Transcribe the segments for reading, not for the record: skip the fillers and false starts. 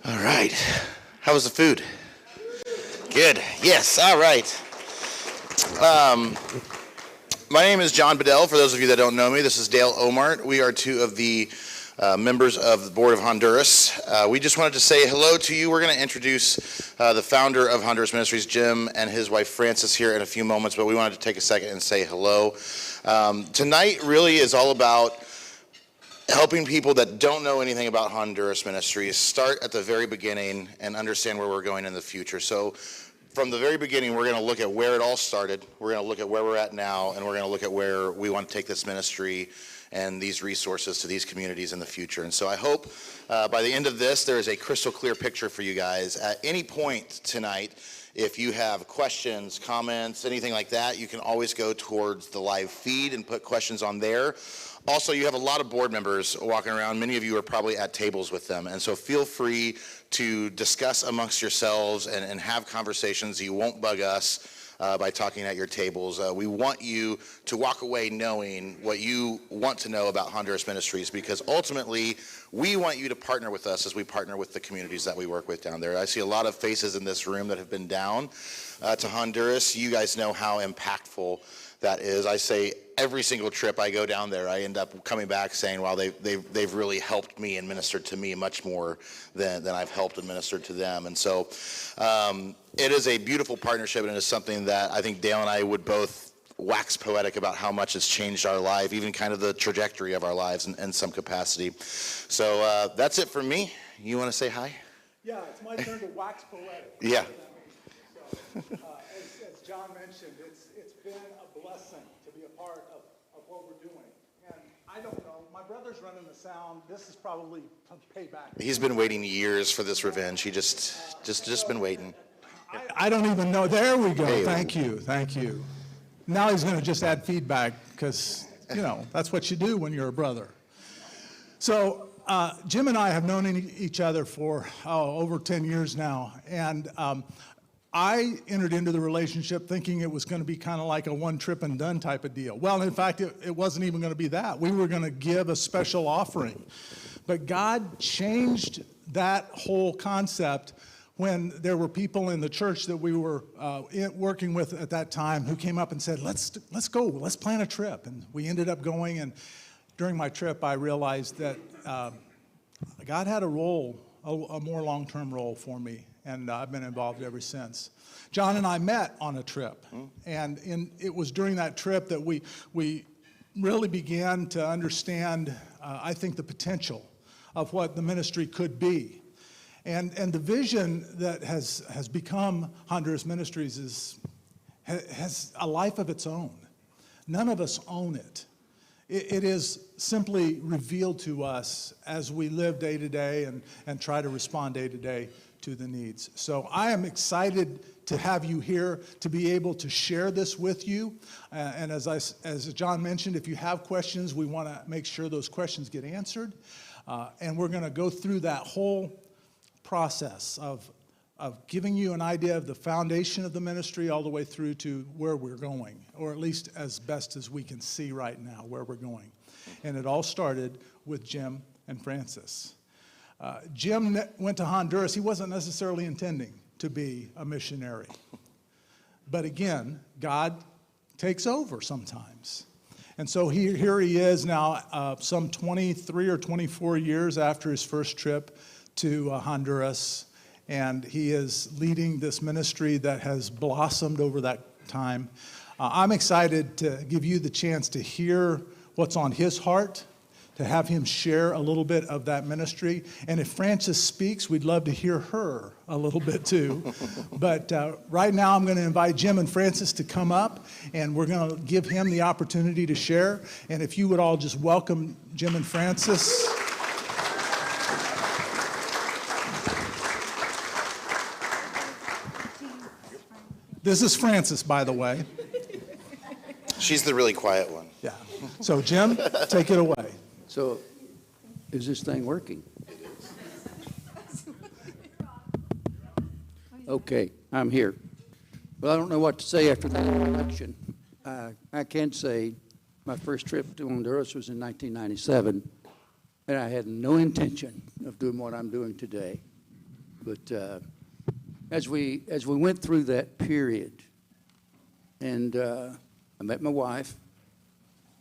All right. How was the food? Good. Yes. All right. My name is John Bedell. For those of you that don't know me, this is Dale Omart. We are two of the members of the board of Honduras. We just wanted to say hello to you. We're going to introduce the founder of Honduras Ministries, Jim, and his wife Frances here in a few moments, but we wanted to take a second and say hello. Tonight really is all about helping people that don't know anything about Honduras Ministries start at the very beginning and understand where we're going in the future. So from the very beginning, we're going to look at where it all started, we're going to look at where we're at now, and we're going to look at where we want to take this ministry and these resources to these communities in the future. And so I hope by the end of this, there is a crystal clear picture for you guys. At any point tonight, if you have questions, comments, anything like that, you can always go towards the live feed and put questions on there. Also, you have a lot of board members walking around. Many of you are probably at tables with them. And so feel free to discuss amongst yourselves and have conversations. You won't bug us by talking at your tables. We want you to walk away knowing what you want to know about Honduras Ministries, because ultimately we want you to partner with us as we partner with the communities that we work with down there. I see a lot of faces in this room that have been down to Honduras. You guys know how impactful that is. I say every single trip I go down there, I end up coming back saying, wow, they've really helped me and ministered to me much more than I've helped and ministered to them. And so it is a beautiful partnership, and it is something that I think Dale and I would both wax poetic about how much it's changed our life, even kind of the trajectory of our lives in some capacity. So that's it for me. You want to say hi? Yeah, it's my turn to wax poetic. Yeah. So, as John mentioned, it's been a blessing to be a part of what we're doing. And I don't know, my brother's running the sound. This is probably payback. He's been waiting years for this revenge. He just been waiting. I don't even know. There we go. Hey. Thank you. Now he's going to just add feedback because, that's what you do when you're a brother. So Jim and I have known each other for over 10 years now. And I entered into the relationship thinking it was going to be kind of like a one trip and done type of deal. Well, in fact, it wasn't even going to be that. We were going to give a special offering. But God changed that whole concept when there were people in the church that we were working with at that time who came up and said, let's go, let's plan a trip. And we ended up going, and during my trip, I realized that God had a role, a more long-term role for me, and I've been involved ever since. John and I met on a trip, and it was during that trip that we really began to understand, I think, the potential of what the ministry could be. And the vision that has become Honduras Ministries has a life of its own. None of us own it. It is simply revealed to us as we live day to day and try to respond day to day to the needs. So I am excited to have you here to be able to share this with you. And as John mentioned, if you have questions, we want to make sure those questions get answered. And we're going to go through that whole process of giving you an idea of the foundation of the ministry all the way through to where we're going, or at least as best as we can see right now where we're going. And it all started with Jim and Frances. Jim went to Honduras. He wasn't necessarily intending to be a missionary. But again, God takes over sometimes. And so here he is now, some 23 or 24 years after his first trip to Honduras, and he is leading this ministry that has blossomed over that time. I'm excited to give you the chance to hear what's on his heart, to have him share a little bit of that ministry. And if Frances speaks, we'd love to hear her a little bit too. But right now I'm going to invite Jim and Frances to come up, and we're going to give him the opportunity to share. And if you would all just welcome Jim and Frances. This is Frances, by the way. She's the really quiet one. Yeah. So, Jim, take it away. So, is this thing working? It is. Okay, I'm here. Well, I don't know what to say after that introduction. I can say my first trip to Honduras was in 1997, and I had no intention of doing what I'm doing today. But as we went through that period, and I met my wife,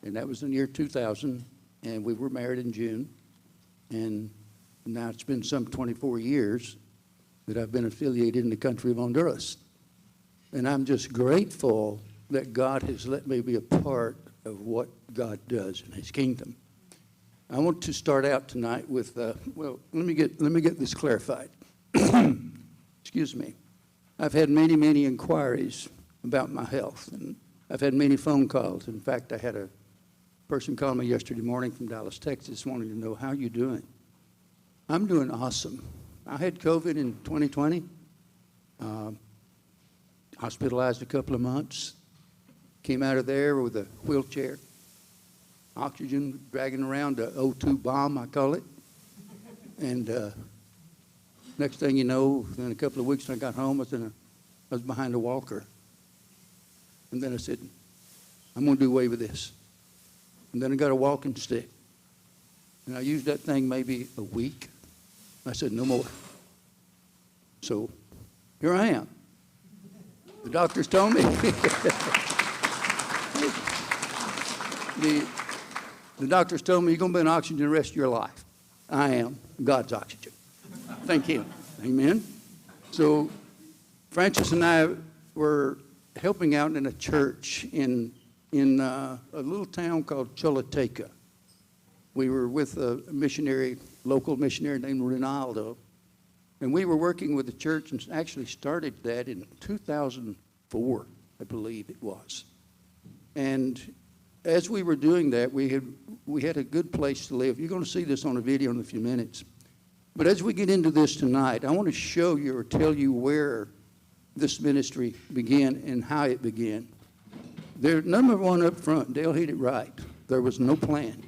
and that was in the year 2000, and we were married in June, and now it's been some 24 years that I've been affiliated in the country of Honduras. And I'm just grateful that God has let me be a part of what God does in His kingdom. I want to start out tonight with, well, let me get this clarified. Excuse me. I've had many, many inquiries about my health, and I've had many phone calls. In fact, I had a person call me yesterday morning from Dallas, Texas, wanting to know, how you doing? I'm doing awesome. I had COVID in 2020, hospitalized a couple of months, came out of there with a wheelchair, oxygen dragging around, a O2 bomb, I call it. And next thing you know, within a couple of weeks when I got home, I was behind a walker. And then I said, I'm going to do away with this. And then I got a walking stick. And I used that thing maybe a week. I said, no more. So here I am. The doctors told me. The doctors told me, you're going to be on oxygen the rest of your life. I am God's oxygen. Thank Him. Amen. So Francis and I were helping out in a church in a little town called Choluteca. We were with a missionary, local missionary named Ronaldo, and we were working with the church and actually started that in 2004, I believe it was. And as we were doing that, we had a good place to live. You're going to see this on a video in a few minutes. But as we get into this tonight, I want to show you or tell you where this ministry began and how it began. Number one up front, Dale hit it right. There was no plan.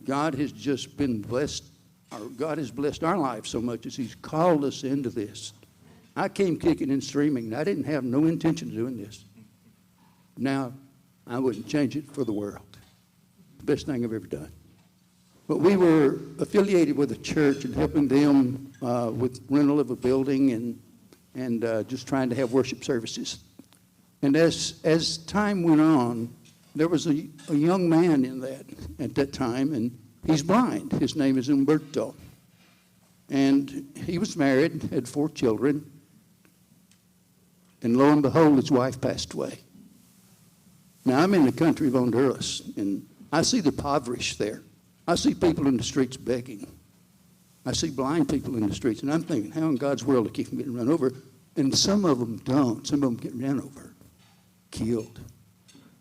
God has just been blessed, or God has blessed our life so much as He's called us into this. I came kicking and screaming. I didn't have no intention of doing this. Now, I wouldn't change it for the world. The best thing I've ever done. But we were affiliated with a church and helping them with rental of a building and just trying to have worship services. And as time went on, there was a young man in that at that time, and he's blind. His name is Humberto. And he was married, had 4 children, and lo and behold, his wife passed away. Now, I'm in the country of Honduras, and I see the impoverished there. I see people in the streets begging. I see blind people in the streets, and I'm thinking, how in God's world to keep them getting run over? And some of them don't. Some of them get ran over, killed.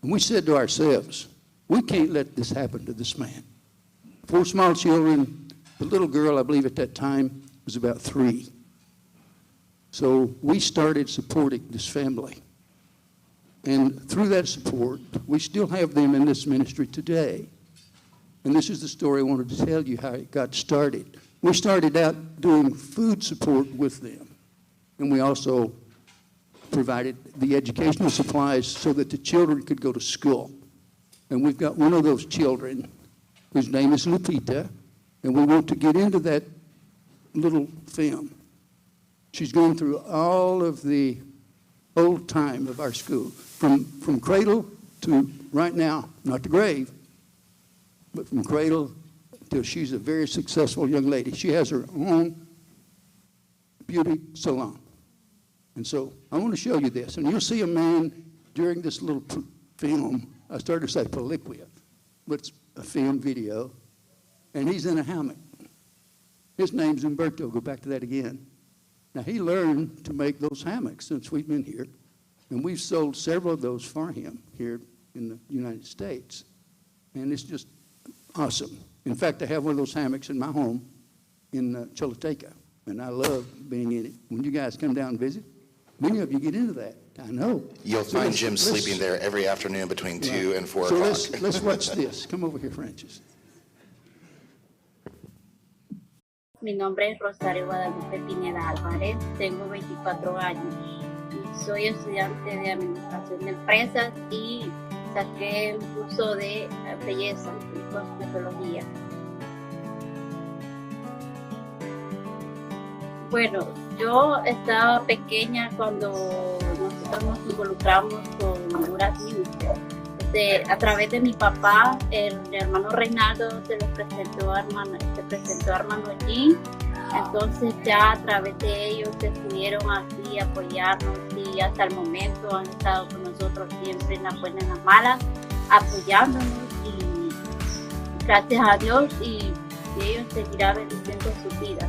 And we said to ourselves, we can't let this happen to this man. 4 small children. The little girl, I believe at that time, was about 3. So we started supporting this family. And through that support, we still have them in this ministry today. And this is the story I wanted to tell you how it got started. We started out doing food support with them. And we also provided the educational supplies so that the children could go to school. And we've got one of those children whose name is Lupita, and we want to get into that little film. She's going through all of the old time of our school, from cradle to right now, not the grave, but from cradle till she's a very successful young lady. She has her own beauty salon. And so I want to show you this. And you'll see a man during this little film. I started to say película, but it's a film video. And he's in a hammock. His name's Humberto. Go back to that again. Now, he learned to make those hammocks since we've been here. And we've sold several of those for him here in the United States. And it's just awesome. In fact, I have one of those hammocks in my home in Choluteca. And I love being in it. When you guys come down and visit, many of you get into that. I know. You'll find Jim sleeping there every afternoon between 2 and 4 o'clock. So let's watch this. Come over here, Francis. Mi nombre es Rosario Guadalupe Pineda Álvarez, tengo 24 años y soy estudiante de administración de empresas y saqué un curso de belleza y cosmetología. Bueno, yo estaba pequeña cuando nosotros nos involucramos con Honduras Ministries. A través de mi papá, el hermano Reinaldo se presentó a hermano Jean. Entonces ya a través de ellos decidieron así apoyarnos y hasta el momento han estado con nosotros siempre en las buenas y en las malas, apoyándonos y gracias a Dios y ellos seguirán bendiciendo sus vidas.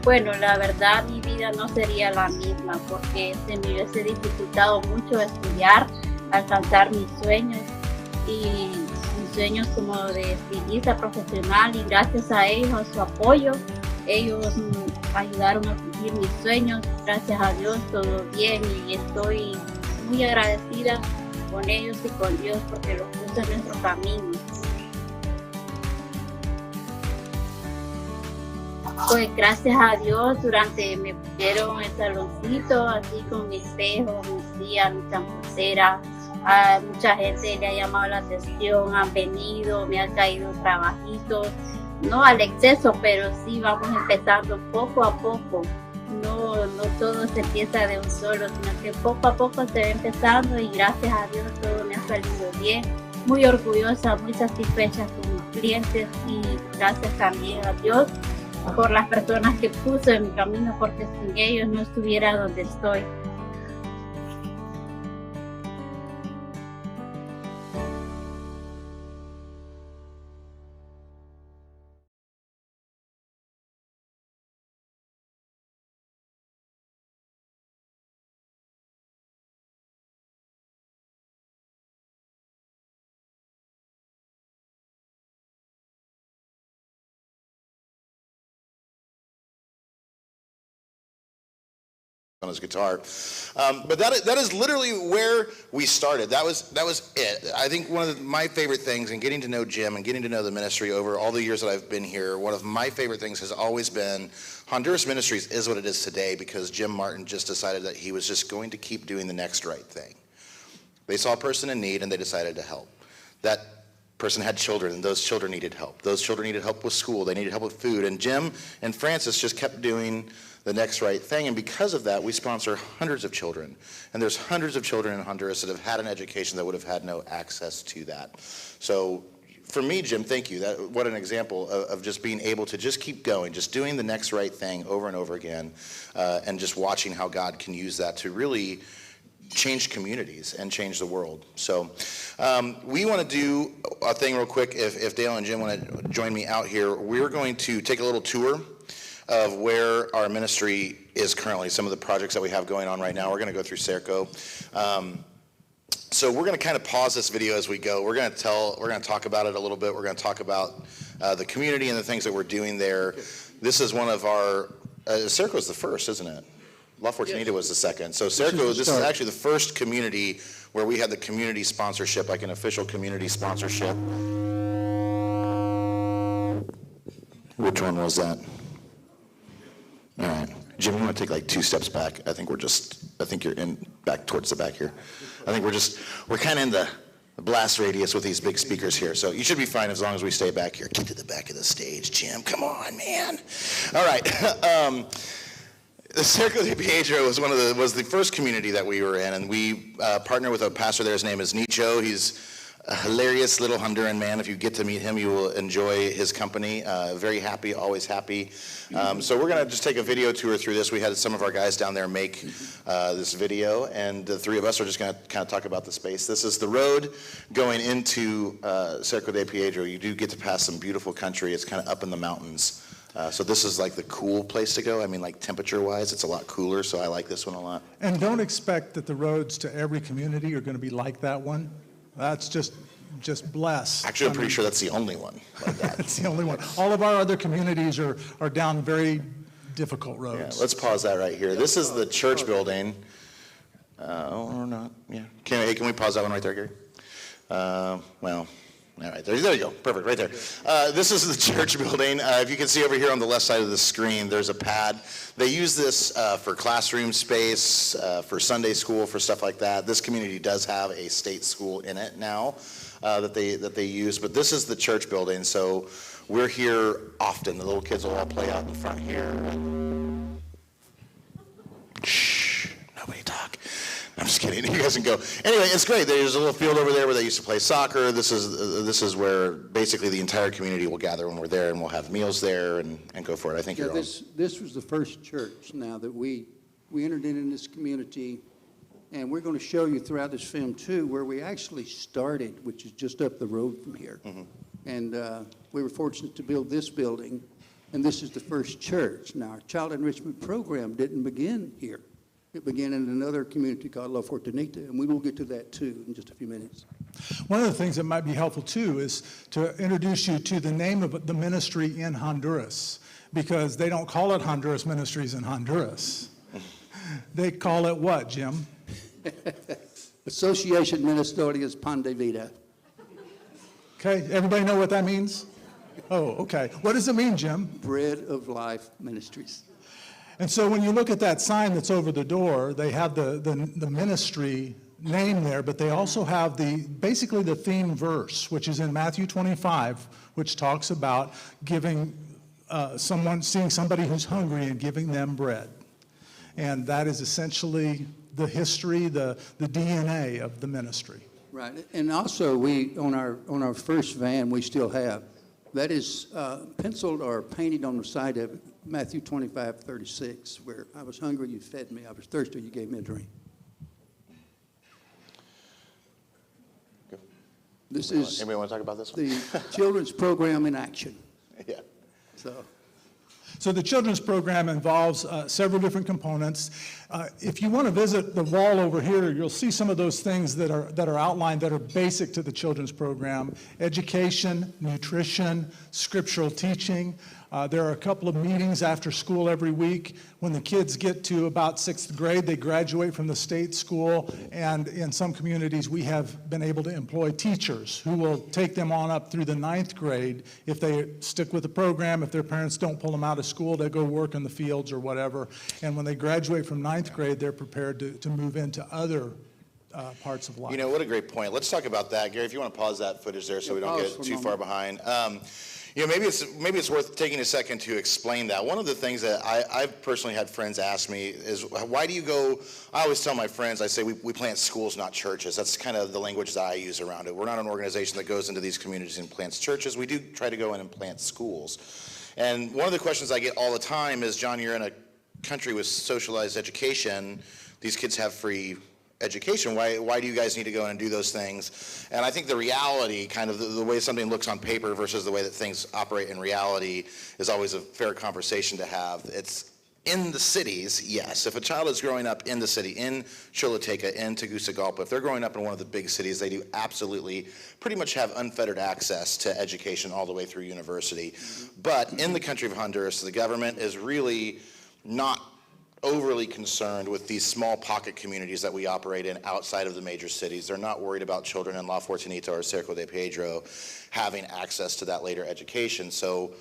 Bueno, la verdad mi vida no sería la misma porque se me hubiese dificultado mucho estudiar, alcanzar mis sueños y mis sueños como de estilista profesional y gracias a ellos, a su apoyo, ellos ayudaron a cumplir mis sueños. Gracias a Dios todo bien y estoy muy agradecida con ellos y con Dios porque los puso en nuestro camino. Pues gracias a Dios me pusieron el saloncito así con mi espejo, mi silla, mi champusera. A mucha gente le ha llamado la atención, han venido, me han caído trabajitos, no al exceso, pero sí vamos empezando poco a poco. No todo se empieza de un solo, sino que poco a poco se va empezando y gracias a Dios todo me ha salido bien. Muy orgullosa, muy satisfecha con mis clientes y gracias también a Dios por las personas que puso en mi camino, porque sin ellos no estuviera donde estoy. On his guitar, but that is literally where we started. That was it. I think one of my favorite things in getting to know Jim and getting to know the ministry over all the years that I've been here, one of my favorite things has always been Honduras Ministries is what it is today because Jim Martin just decided that he was just going to keep doing the next right thing. They saw a person in need and they decided to help. That person had children and those children needed help. Those children needed help with school. They needed help with food. And Jim and Francis just kept doing the next right thing. And because of that, we sponsor hundreds of children. And there's hundreds of children in Honduras that have had an education that would have had no access to that. So for me, Jim, thank you. What an example of just being able to just keep going, just doing the next right thing over and over again, and just watching how God can use that to really change communities and change the world. So we want to do a thing real quick. If Dale and Jim want to join me out here, we're going to take a little tour of where our ministry is currently, some of the projects that we have going on right now. We're going to go through Serco. So we're going to kind of pause this video as we go. We're going to talk about it a little bit. We're going to talk about the community and the things that we're doing there. This is one of our, Serco is the first, isn't it? La Fortunita was the second. So Serco, this is actually the first community where we had the community sponsorship, like an official community sponsorship. Which one was that? All right. Jim, you want to take like 2 steps back? I think you're back towards the back here. I think we're kind of in the blast radius with these big speakers here. So you should be fine as long as we stay back here. Get to the back of the stage, Jim. Come on, man. All right. Cerco de Piedro was the first community that we were in, and we partner with a pastor there. His name is Nicho. He's a hilarious little Honduran man. If you get to meet him, you will enjoy his company. Very happy, always happy. So we're going to just take a video tour through this. We had some of our guys down there make this video, and the 3 of us are just going to kind of talk about the space. This is the road going into Cerco de Piedro. You do get to pass some beautiful country. It's kind of up in the mountains. So this is like the cool place to go. I mean, like temperature-wise, it's a lot cooler, so I like this one a lot. And don't expect that the roads to every community are going to be like that one. That's just blessed. Actually, I'm pretty sure that's the only one like that. That's the only one. All of our other communities are down very difficult roads. Yeah, let's pause that right here. This is the church building. Or not, yeah. Can we pause that one right there, Gary? Well, all right, there you go. Perfect, right there. This is the church building. If you can see over here on the left side of the screen, there's a pad. They use this for classroom space, for Sunday school, for stuff like that. This community does have a state school in it now. that they use. But this is the church building, so we're here often. The little kids will all play out in front here. Shh, nobody talk. I'm just kidding. You guys can go. Anyway, it's great. There's a little field over there where they used to play soccer. This is where basically the entire community will gather when we're there, and we'll have meals there and go for it. I think Yeah, you're all. this was the first church now that we entered in this community, and we're going to show you throughout this film too where we actually started, which is just up the road from here. Mm-hmm. And we were fortunate to build this building, and this is the first church. Now, our child enrichment program didn't begin here. It began in another community called La Fortunita, and we will get to that too in just a few minutes. One of the things that might be helpful too is to introduce you to the name of the ministry in Honduras, because they don't call it Honduras Ministries in Honduras. They call it what, Jim? Association Ministerias Pan de Vida. Okay, everybody know what that means? Oh, okay. What does it mean, Jim? Bread of Life Ministries. And so when you look at that sign that's over the door, they have the ministry name there, but they also have basically the theme verse, which is in Matthew 25, which talks about giving seeing somebody who's hungry and giving them bread. And that is essentially the history, the DNA of the ministry. Right, and also we, on our first van, we still have, that is penciled or painted on the side of it, Matthew 25:36, where I was hungry, you fed me, I was thirsty, you gave me a drink. Go. This is Anybody want to talk about this one? the children's program in action. Yeah. So the children's program involves several different components. If you want to visit the wall over here, you'll see some of those things that are outlined that are basic to the children's program: education, nutrition, scriptural teaching. There are a couple of meetings after school every week. When the kids get to about 6th grade, they graduate from the state school, and in some communities we have been able to employ teachers who will take them on up through the 9th grade. If they stick with the program, if their parents don't pull them out of school, they go work in the fields or whatever. And when they graduate from 9th grade, they're prepared to move into other parts of life. You know, what a great point. Let's talk about that. Gary, if you want to pause that footage there so we don't pause get for a too far behind. You know, maybe it's worth taking a second to explain that. One of the things that I've personally had friends ask me is, why do you go, I always tell my friends, I say we plant schools, not churches. That's kind of the language that I use around it. We're not an organization that goes into these communities and plants churches. We do try to go in and plant schools. And one of the questions I get all the time is, John, you're in a country with socialized education. These kids have free education. Why do you guys need to go in and do those things? And I think the reality, kind of the way something looks on paper versus the way that things operate in reality, is always a fair conversation to have. It's in the cities, yes. If a child is growing up in the city, in Choluteca, in Tegucigalpa, if they're growing up in one of the big cities, they do absolutely pretty much have unfettered access to education all the way through university. But in the country of Honduras, the government is really not overly concerned with these small pocket communities that we operate in outside of the major cities. They're not worried about children in La Fortunita or Cerco de Pedro having access to that later education. So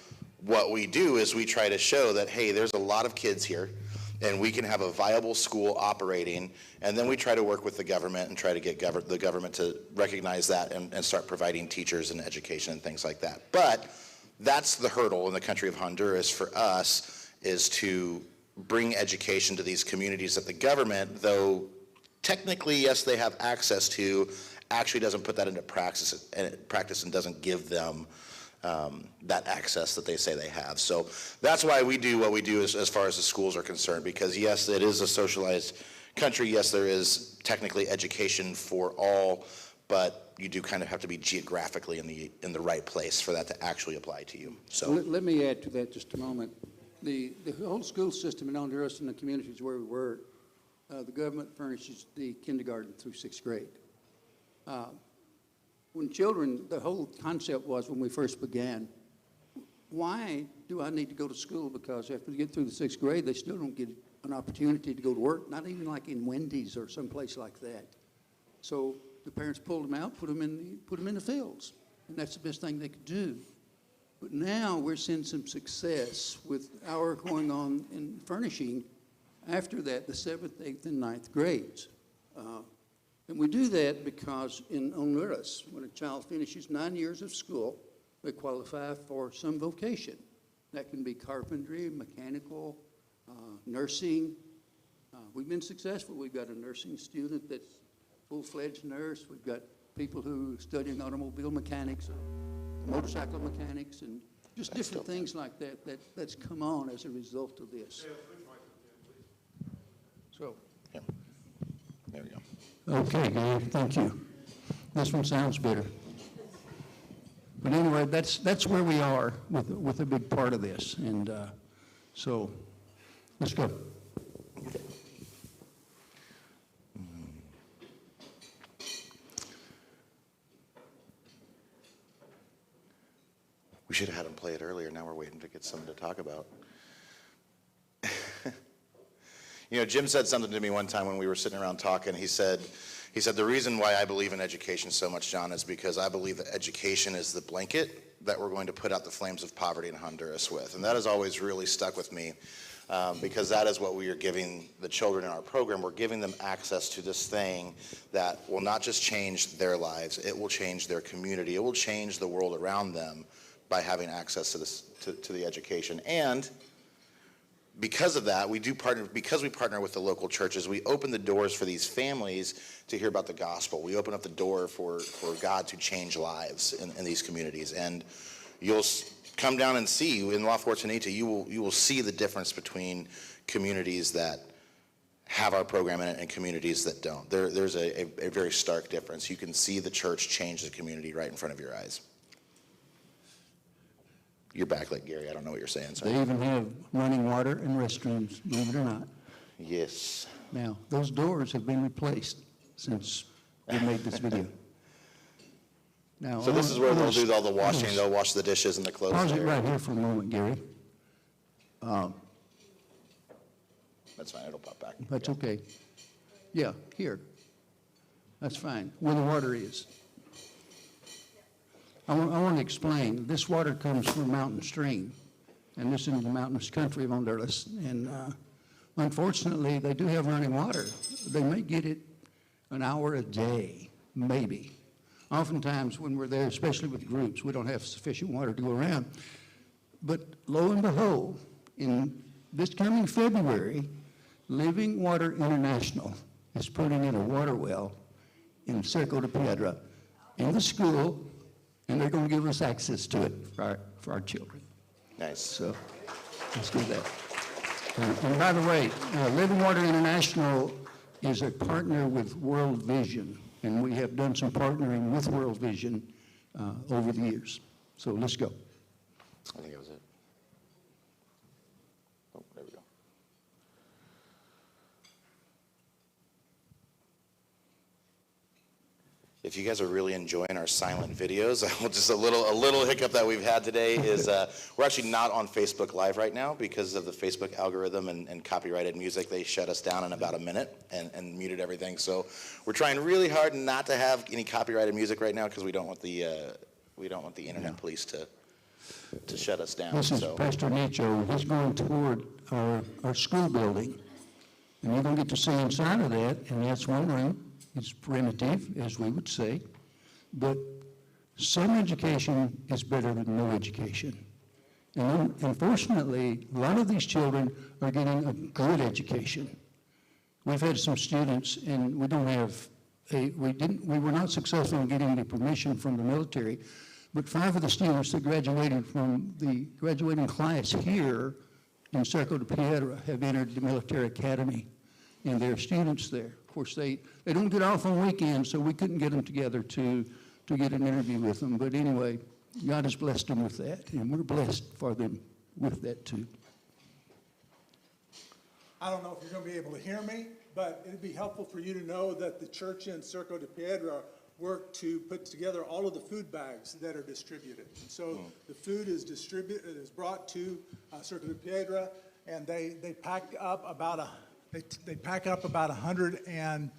what we do is we try to show that, hey, there's a lot of kids here, and we can have a viable school operating, and then we try to work with the government and try to get the government to recognize that and start providing teachers and education and things like that. But that's the hurdle in the country of Honduras for us, is to bring education to these communities that the government, though technically, yes, they have access to, actually doesn't put that into practice and doesn't give them that access that they say they have. So that's why we do what we do as far as the schools are concerned, because yes, it is a socialized country. Yes, there is technically education for all, but you do kind of have to be geographically in the right place for that to actually apply to you. So Let me add to that just a moment. The whole school system in Honduras and the communities where we were, the government furnishes the kindergarten through 6th grade. When children, the whole concept was when we first began, why do I need to go to school? Because after they get through the 6th grade, they still don't get an opportunity to go to work, not even like in Wendy's or someplace like that. So the parents pulled them out, put them in the fields, and that's the best thing they could do. But now we're seeing some success with our going on in furnishing, after that, the 7th, 8th, and 9th grades. And we do that because in Honduras, when a child finishes 9 years of school, they qualify for some vocation. That can be carpentry, mechanical, nursing. We've been successful. We've got a nursing student that's full-fledged nurse. We've got people who are studying automobile mechanics, or motorcycle mechanics, and just different things like that's come on as a result of this. So. Yeah. There we go. Okay, Gary, thank you. This one sounds better. But anyway, that's where we are with a big part of this. And so, let's go. We should have had him play it earlier. Now we're waiting to get something to talk about. You know, Jim said something to me one time when we were sitting around talking. He said, the reason why I believe in education so much, John, is because I believe that education is the blanket that we're going to put out the flames of poverty in Honduras with. And that has always really stuck with me because that is what we are giving the children in our program. We're giving them access to this thing that will not just change their lives, it will change their community. It will change the world around them by having access to this, to the education. And because of that, because we partner with the local churches, we open the doors for these families to hear about the gospel. We open up the door for God to change lives in these communities. And you'll come down and see, in La Fortunita, you will see the difference between communities that have our program in it and communities that don't. There's a very stark difference. You can see the church change the community right in front of your eyes. You're backlit, Gary. I don't know what you're saying. Sorry. They even have running water and restrooms, believe it or not. Yes. Now, those doors have been replaced since we made this video. Now, So this is where they'll do all the washing. They'll wash the dishes and the clothes. Pause it there. right here for a moment, Gary. That's fine. It'll pop back. That's okay. Yeah, here. That's fine, where the water is. I want to explain. This water comes from a mountain stream, and this is the mountainous country of Honduras. And unfortunately, they do have running water. They may get it an hour a day, maybe. Oftentimes, when we're there, especially with groups, we don't have sufficient water to go around. But lo and behold, in this coming February, Living Water International is putting in a water well in Cerco de Piedra in the school, and they're going to give us access to it for our children. Nice. So let's do that. And by the way, Living Water International is a partner with World Vision, and we have done some partnering with World Vision over the years. So let's go. I think that was it. Oh, there we go. If you guys are really enjoying our silent videos, just a little hiccup that we've had today is we're actually not on Facebook Live right now because of the Facebook algorithm and copyrighted music. They shut us down in about a minute and muted everything. So we're trying really hard not to have any copyrighted music right now because we don't want the internet police to shut us down. This is Pastor Nicho. He's going toward our school building, and you're going to get to see inside of that, and that's one room. It's primitive, as we would say, but some education is better than no education. And unfortunately, a lot of these children are getting a good education. We've had some students, and we were not successful in getting the permission from the military, but 5 of the students that graduated from the graduating class here in Cerco de Piedra have entered the military academy, and they're students there. Of course, they don't get off on weekends, so we couldn't get them together to get an interview with them. But anyway, God has blessed them with that, and we're blessed for them with that too. I don't know if you're going to be able to hear me, but it'd be helpful for you to know that the church in Cerco de Piedra worked to put together all of the food bags that are distributed. And so the food is brought to Cerco de Piedra, and they pack up about 143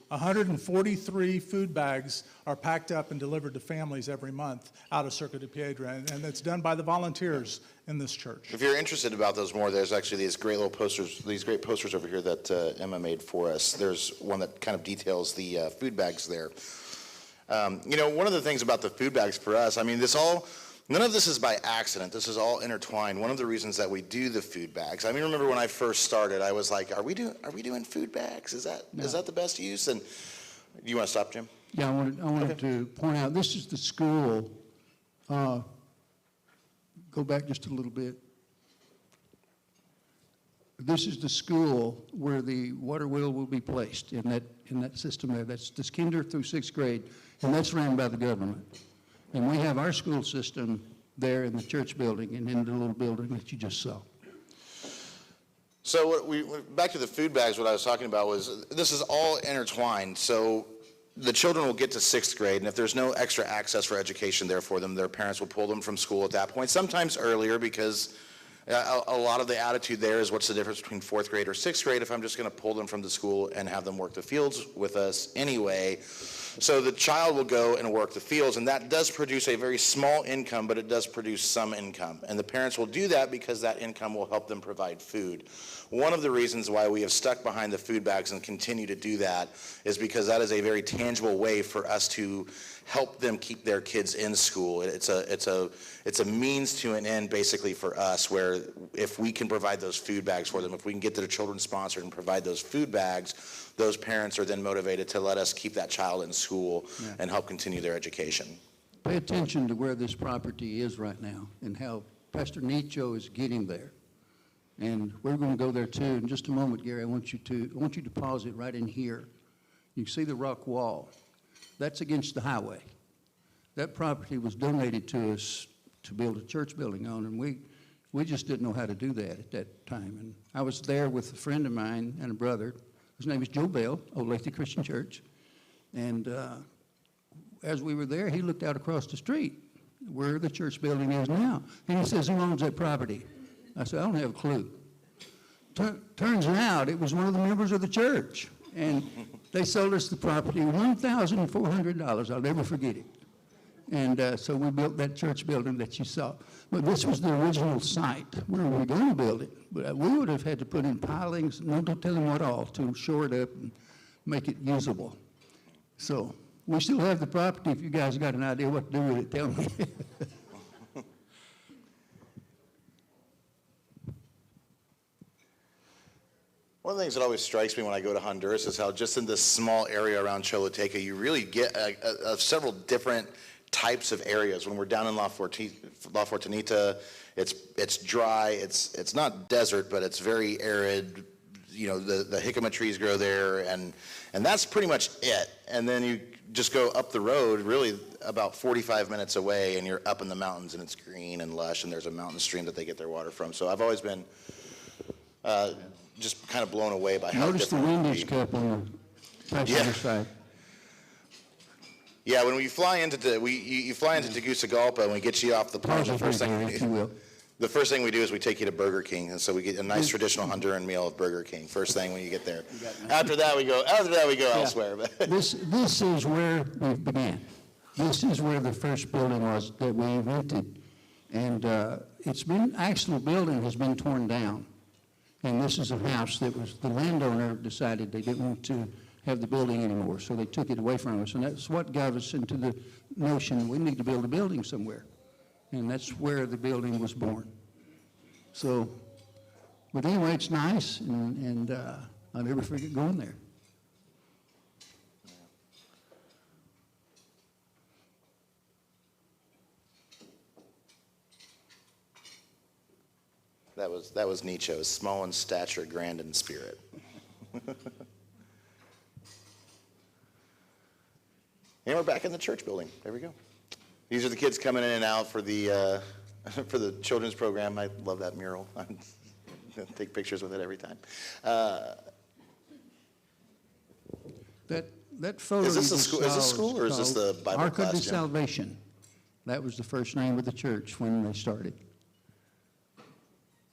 143 food bags are packed up and delivered to families every month out of Cerca de Piedra, and it's done by the volunteers in this church. If you're interested about those more, there's actually these great little posters, these great posters over here that Emma made for us. There's one that kind of details the food bags there. One of the things about the food bags for us, I mean, none of this is by accident. This is all intertwined. One of the reasons that we do the food bags, I mean, remember when I first started, I was like, are we doing food bags? Is that the best use? And you want to stop, Jim? Yeah, I wanted to point out, this is the school. Go back just a little bit. This is the school where the water wheel will be placed in that system there. That's kinder through 6th grade, and that's ran by the government. And we have our school system there in the church building and in the little building that you just saw. So back to the food bags, what I was talking about was this is all intertwined. So the children will get to 6th grade, and if there's no extra access for education there for them, their parents will pull them from school at that point, sometimes earlier, because a lot of the attitude there is, what's the difference between 4th grade or 6th grade if I'm just going to pull them from the school and have them work the fields with us anyway. So the child will go and work the fields, and that does produce a very small income, but it does produce some income. And the parents will do that because that income will help them provide food. One of the reasons why we have stuck behind the food bags and continue to do that is because that is a very tangible way for us to help them keep their kids in school. It's a means to an end basically for us, where if we can provide those food bags for them, if we can get their children sponsored and provide those food bags, those parents are then motivated to let us keep that child in school and help continue their education. Pay attention to where this property is right now and how Pastor Nicho is getting there. And we're going to go there too. In just a moment, Gary, I want you to pause it right in here. You see the rock wall. That's against the highway. That property was donated to us to build a church building on, and we just didn't know how to do that at that time. And I was there with a friend of mine and a brother. His name is Joe Bell, Old Lathy Christian Church. And as we were there, he looked out across the street where the church building is now. And he says, "Who owns that property?" I said, "I don't have a clue." Turns out it was one of the members of the church. And they sold us the property, $1,400. I'll never forget it. And so we built that church building that you saw. But this was the original site where we were going to build it. But we would have had to put in pilings, no telling what all, to shore it up and make it usable. So we still have the property. If you guys got an idea what to do with it, tell me. One of the things that always strikes me when I go to Honduras is how just in this small area around Choluteca, you really get several different types of areas. When we're down in La Fortunita, it's dry. It's not desert, but it's very arid. You know, the jicama trees grow there, and that's pretty much it. And then you just go up the road, really about 45 minutes away, and you're up in the mountains, and it's green and lush, and there's a mountain stream that they get their water from. So I've always been just kind of blown away by how Notice the Wendy's cup on the passenger side. Yeah, when you fly into Tegucigalpa and we get you off the plane, the first thing we do is we take you to Burger King, and so we get a nice traditional Honduran meal at Burger King. First thing when you get there. After that we go elsewhere. This is where we began. This is where the first building was that we rented, and actual building has been torn down. And this is a house that the landowner decided they didn't want to have the building anymore, so they took it away from us. And that's what got us into the notion we need to build a building somewhere. And that's where the building was born. So, but anyway, it's nice, and I'll never forget going there. That was Nicho, small in stature, grand in spirit. And we're back in the church building. There we go. These are the kids coming in and out for the children's program. I love that mural. I take pictures with it every time. That photo. Is this a school? Is this school or is this the Bible Arca class? de Salvation. That was the first name of the church when they started.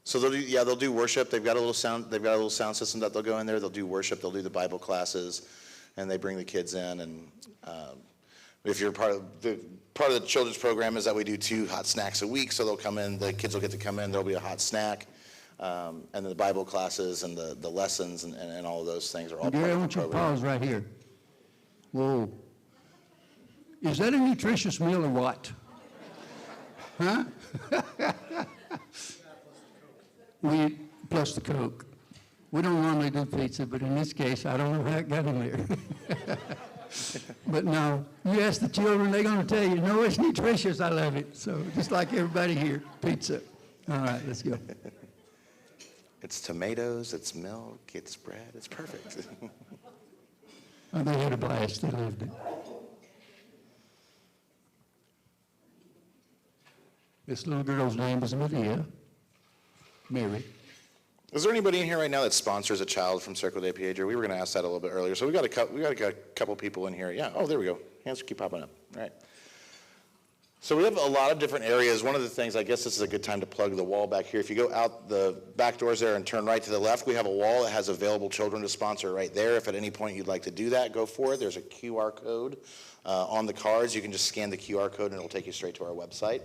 So they'll do worship. They've got a little sound system that they'll go in there. They'll do worship. They'll do the Bible classes. and they bring the kids in. And if you're part of the children's program is that we do 2 hot snacks a week, so they'll come in, the kids will get to come in, there'll be a hot snack, and then the Bible classes and the lessons and all of those things are all part Gary, I of the want you to program. pause right here. Whoa. Is that a nutritious meal or what? Huh? Plus the Coke. We don't normally do pizza, but in this case, I don't know how it got in there. But no, you ask the children, they're going to tell you, no, it's nutritious, I love it. So just like everybody here, pizza. All right, let's go. It's tomatoes, it's milk, it's bread, it's perfect. Oh, they had a blast, they loved it. This little girl's name is Mary. Is there anybody in here right now that sponsors a child from Circle de Piedra? We were going to ask that a little bit earlier. So we got a couple people in here. Yeah. Oh, there we go. Hands keep popping up. All right. So we have a lot of different areas. One of the things, I guess this is a good time to plug the wall back here. If you go out the back doors there and turn right to the left, we have a wall that has available children to sponsor right there. If at any point you'd like to do that, go for it. There's a QR code on the cards. You can just scan the QR code and it'll take you straight to our website.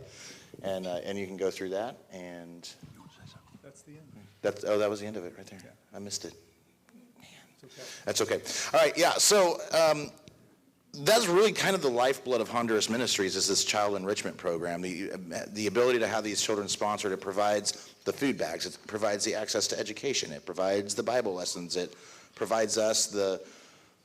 And you can go through that. And That's the end. that was the end of it right there. Yeah. I missed it. Man. It's okay. That's okay. All right, yeah, so that's really kind of the lifeblood of Honduras Ministries is this child enrichment program. The ability to have these children sponsored, it provides the food bags, it provides the access to education, it provides the Bible lessons, it provides us the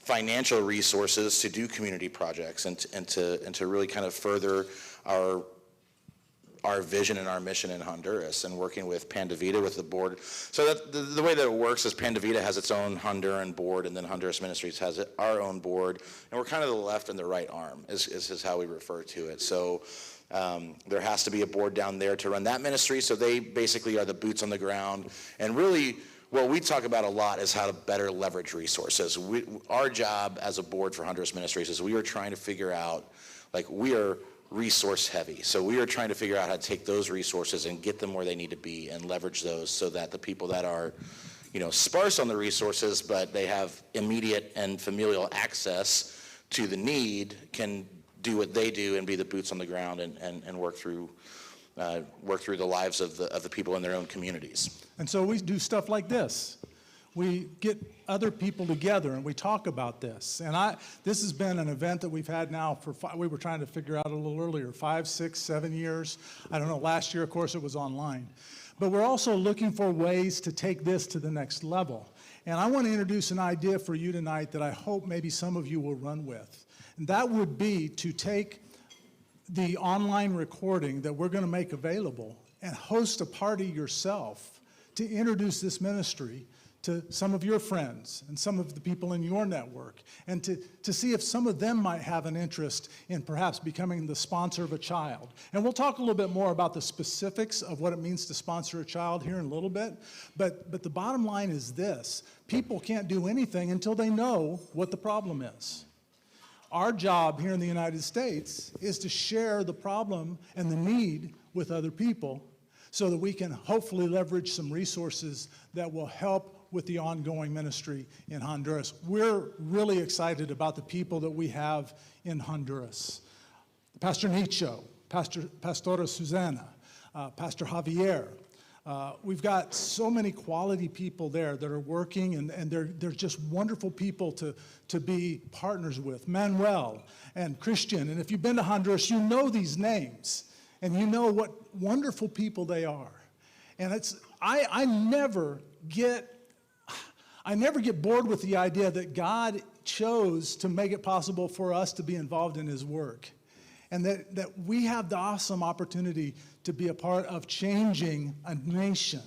financial resources to do community projects and to really kind of further our vision and our mission in Honduras and working with Panda Vida with the board. So that the way that it works is Panda Vida has its own Honduran board and then Honduras Ministries has our own board. And we're kind of the left and the right arm is how we refer to it. So there has to be a board down there to run that ministry. So they basically are the boots on the ground. And really what we talk about a lot is how to better leverage resources. Our job as a board for Honduras Ministries is we are trying to figure out, like we are resource heavy. So we are trying to figure out how to take those resources and get them where they need to be and leverage those so that the people that are, sparse on the resources, but they have immediate and familial access to the need can do what they do and be the boots on the ground and work through the lives of the people in their own communities. And so we do stuff like this. We get other people together and we talk about this. And this has been an event that we've had now we were trying to figure out a little earlier, 5, 6, 7 years. I don't know, last year, of course, it was online. But we're also looking for ways to take this to the next level. And I want to introduce an idea for you tonight that I hope maybe some of you will run with. And that would be to take the online recording that we're going to make available and host a party yourself to introduce this ministry to some of your friends and some of the people in your network, and to see if some of them might have an interest in perhaps becoming the sponsor of a child. And we'll talk a little bit more about the specifics of what it means to sponsor a child here in a little bit, but the bottom line is this: people can't do anything until they know what the problem is. Our job here in the United States is to share the problem and the need with other people so that we can hopefully leverage some resources that will help with the ongoing ministry in Honduras. We're really excited about the people that we have in Honduras. Pastor Nicho, Pastora Susana, Pastor Javier. We've got so many quality people there that are working, and they're just wonderful people to be partners with. Manuel and Christian, and if you've been to Honduras, you know these names, and you know what wonderful people they are. And I never get bored with the idea that God chose to make it possible for us to be involved in His work, and that we have the awesome opportunity to be a part of changing a nation.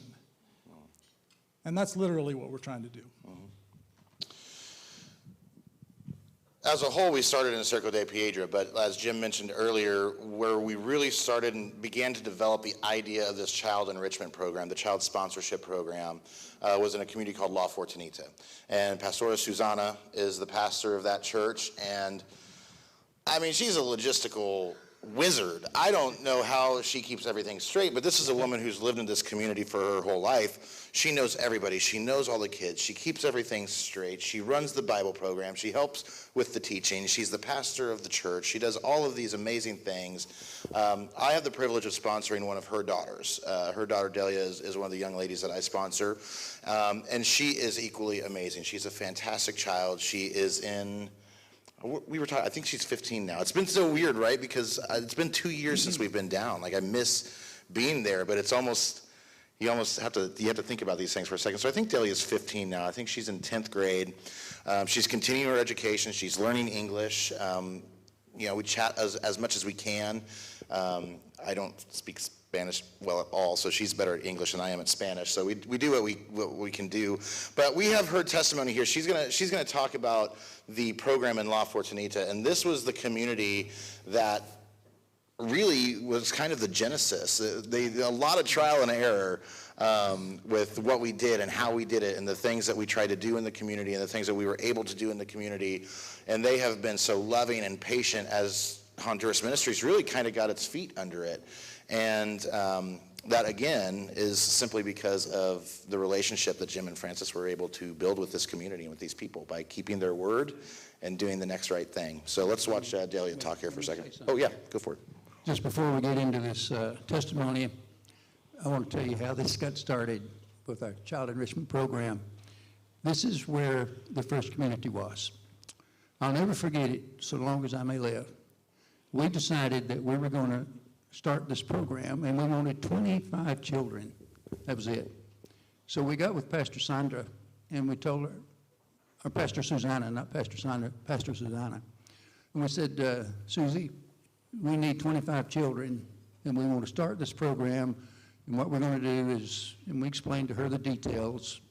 And that's literally what we're trying to do. As a whole, we started in Circle de Piedra, but as Jim mentioned earlier, where we really started and began to develop the idea of this child enrichment program, the child sponsorship program, was in a community called La Fortunita. And Pastora Susana is the pastor of that church, and I mean, she's a logistical wizard. I don't know how she keeps everything straight, but this is a woman who's lived in this community for her whole life. She knows everybody. She knows all the kids. She keeps everything straight. She runs the Bible program. She helps with the teaching. She's the pastor of the church. She does all of these amazing things. I have the privilege of sponsoring one of her daughters. Her daughter, Delia, is one of the young ladies that I sponsor, and she is equally amazing. She's a fantastic child. She is in... We were talking, I think she's 15 now. It's been so weird, right? Because it's been 2 years since we've been down. Like, I miss being there, but it's almost, you have to think about these things for a second. So I think Delia's 15 now. I think she's in 10th grade. She's continuing her education. She's learning English. We chat as much as we can. I don't speak Spanish well at all, so she's better at English than I am at Spanish. So we do what we can do. But we have her testimony here. She's gonna talk about the program in La Fortunita, and this was the community that really was kind of the genesis. A lot of trial and error with what we did and how we did it, and the things that we tried to do in the community, and the things that we were able to do in the community. And they have been so loving and patient as Honduras Ministries really kind of got its feet under it. And that, again, is simply because of the relationship that Jim and Francis were able to build with this community and with these people by keeping their word and doing the next right thing. So let's watch Delia talk here for a second. Oh, yeah, go for it. Just before we get into this testimony, I want to tell you how this got started with our child enrichment program. This is where the first community was. I'll never forget it so long as I may live. We decided that we were going to start this program, and we wanted 25 children. That was it. So we got with Pastor Sandra, and we told her, or Pastor Susanna, not Pastor Sandra, Pastor Susanna. And we said, Susie, we need 25 children, and we want to start this program, and what we're going to do is, and we explained to her the details,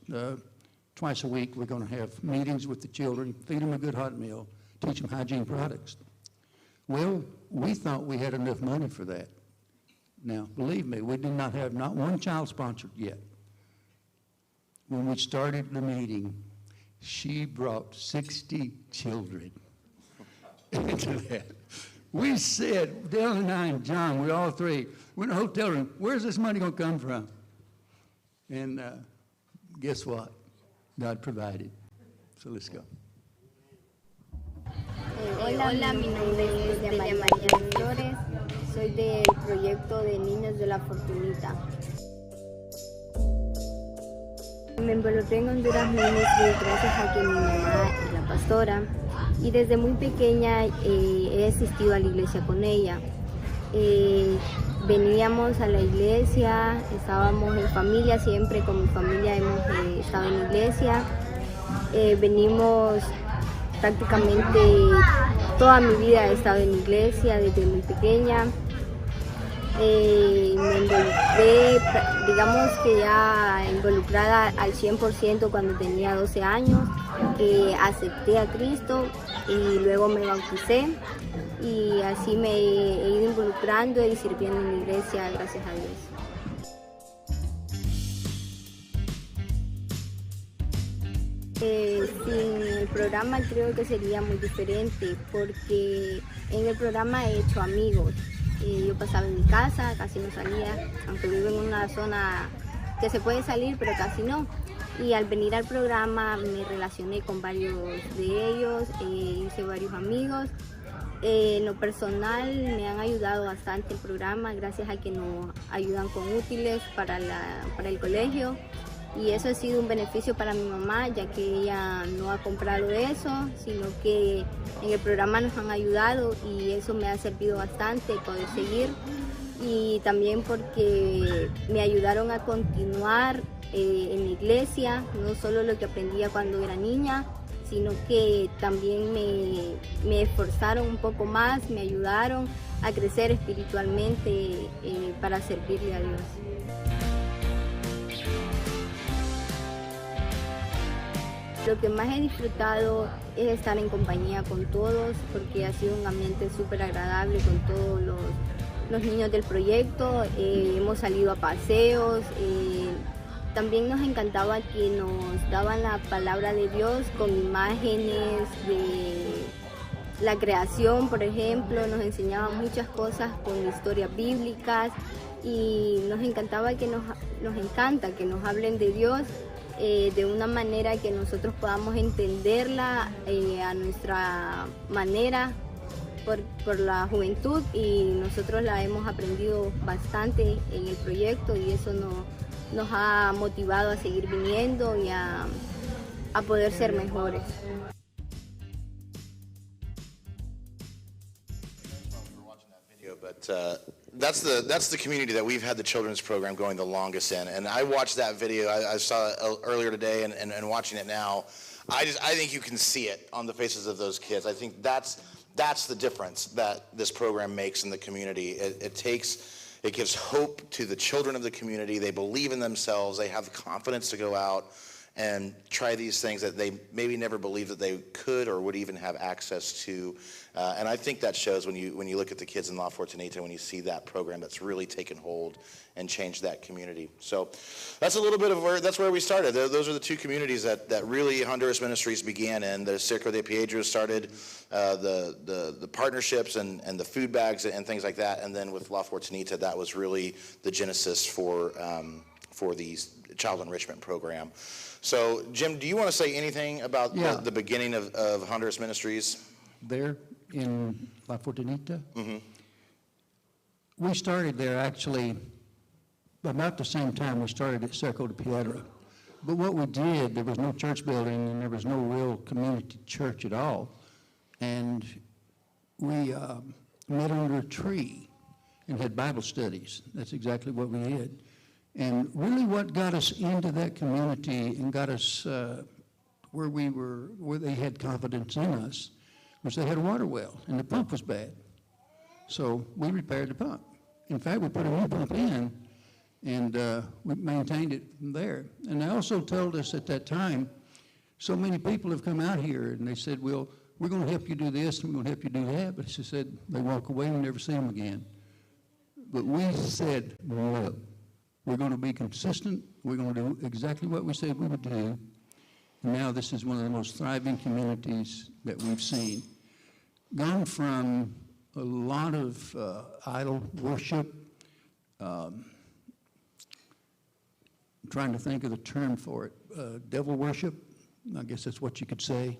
twice a week we're going to have meetings with the children, feed them a good hot meal, teach them hygiene products. Well, we thought we had enough money for that. Now, believe me, we did not have not one child sponsored yet. When we started the meeting, she brought 60 children into that. We said, Dale and I and John, we all three, we're in a hotel room, where's this money going to come from? And guess what? God provided. So let's go. Hola, mi nombre es Delia María Flores, soy del proyecto de Niños de la Fortunita. Me involucré en Honduras Ministries gracias a que mi mamá es la pastora y desde muy pequeña he asistido a la iglesia con ella. Veníamos a la iglesia, estábamos en familia, siempre con mi familia hemos estado en la iglesia. Venimos prácticamente toda mi vida he estado en la iglesia desde muy pequeña. Me involucré, digamos que ya involucrada al 100% cuando tenía 12 años, que acepté a Cristo y luego me bauticé y así me he ido involucrando y sirviendo en la iglesia, gracias a Dios. Sin el programa creo que sería muy diferente porque en el programa he hecho amigos. Yo pasaba en mi casa, casi no salía, aunque vivo en una zona que se puede salir, pero casi no. Y al venir al programa me relacioné con varios de ellos, hice varios amigos. En lo personal me han ayudado bastante el programa, gracias a que nos ayudan con útiles para el colegio. Y eso ha sido un beneficio para mi mamá, ya que ella no ha comprado eso, sino que en el programa nos han ayudado y eso me ha servido bastante poder seguir. Y también porque me ayudaron a continuar en la iglesia, no solo lo que aprendía cuando era niña, sino que también me esforzaron un poco más, me ayudaron a crecer espiritualmente para servirle a Dios. Lo que más he disfrutado es estar en compañía con todos, porque ha sido un ambiente súper agradable con todos los niños del proyecto. Hemos salido a paseos, también nos encantaba que nos daban la palabra de Dios con imágenes la creación, por ejemplo, nos enseñaba muchas cosas con historias bíblicas y nos encantaba nos encanta que nos hablen de Dios de una manera que nosotros podamos entenderla a nuestra manera por la juventud, y nosotros la hemos aprendido bastante en el proyecto y eso nos ha motivado a seguir viniendo y a poder ser mejores. But that's the community that we've had the children's program going the longest in. And I watched that video. I saw it earlier today, and watching it now, I think you can see it on the faces of those kids. I think that's the difference that this program makes in the community. It gives hope to the children of the community. They believe in themselves. They have the confidence to go out and try these things that they maybe never believed that they could or would even have access to. And I think that shows when you look at the kids in La Fortunita, when you see that program that's really taken hold and changed that community. So that's a little bit of that's where we started. Those are the two communities that really Honduras Ministries began in. The Cerco de Piedra started the partnerships and the food bags and things like that. And then with La Fortunita, that was really the genesis for the child enrichment program. So, Jim, do you want to say anything about the beginning of Honduras Ministries? There in La Fortunita? Mm-hmm. We started there actually about the same time we started at Cerco de Piedra. But what we did, there was no church building and there was no real community church at all. And we met under a tree and had Bible studies. That's exactly what we did. And really what got us into that community and got us where they had confidence in us was they had a water well and the pump was bad. So we repaired the pump. In fact, we put a new pump in and we maintained it from there. And they also told us at that time, so many people have come out here and they said, well, we're going to help you do this and we're going to help you do that. But she said they walk away and never see them again. But we said, no. We're going to be consistent. We're going to do exactly what we said we would do. And now this is one of the most thriving communities that we've seen. Gone from a lot of idol worship, I'm trying to think of the term for it, devil worship, I guess that's what you could say,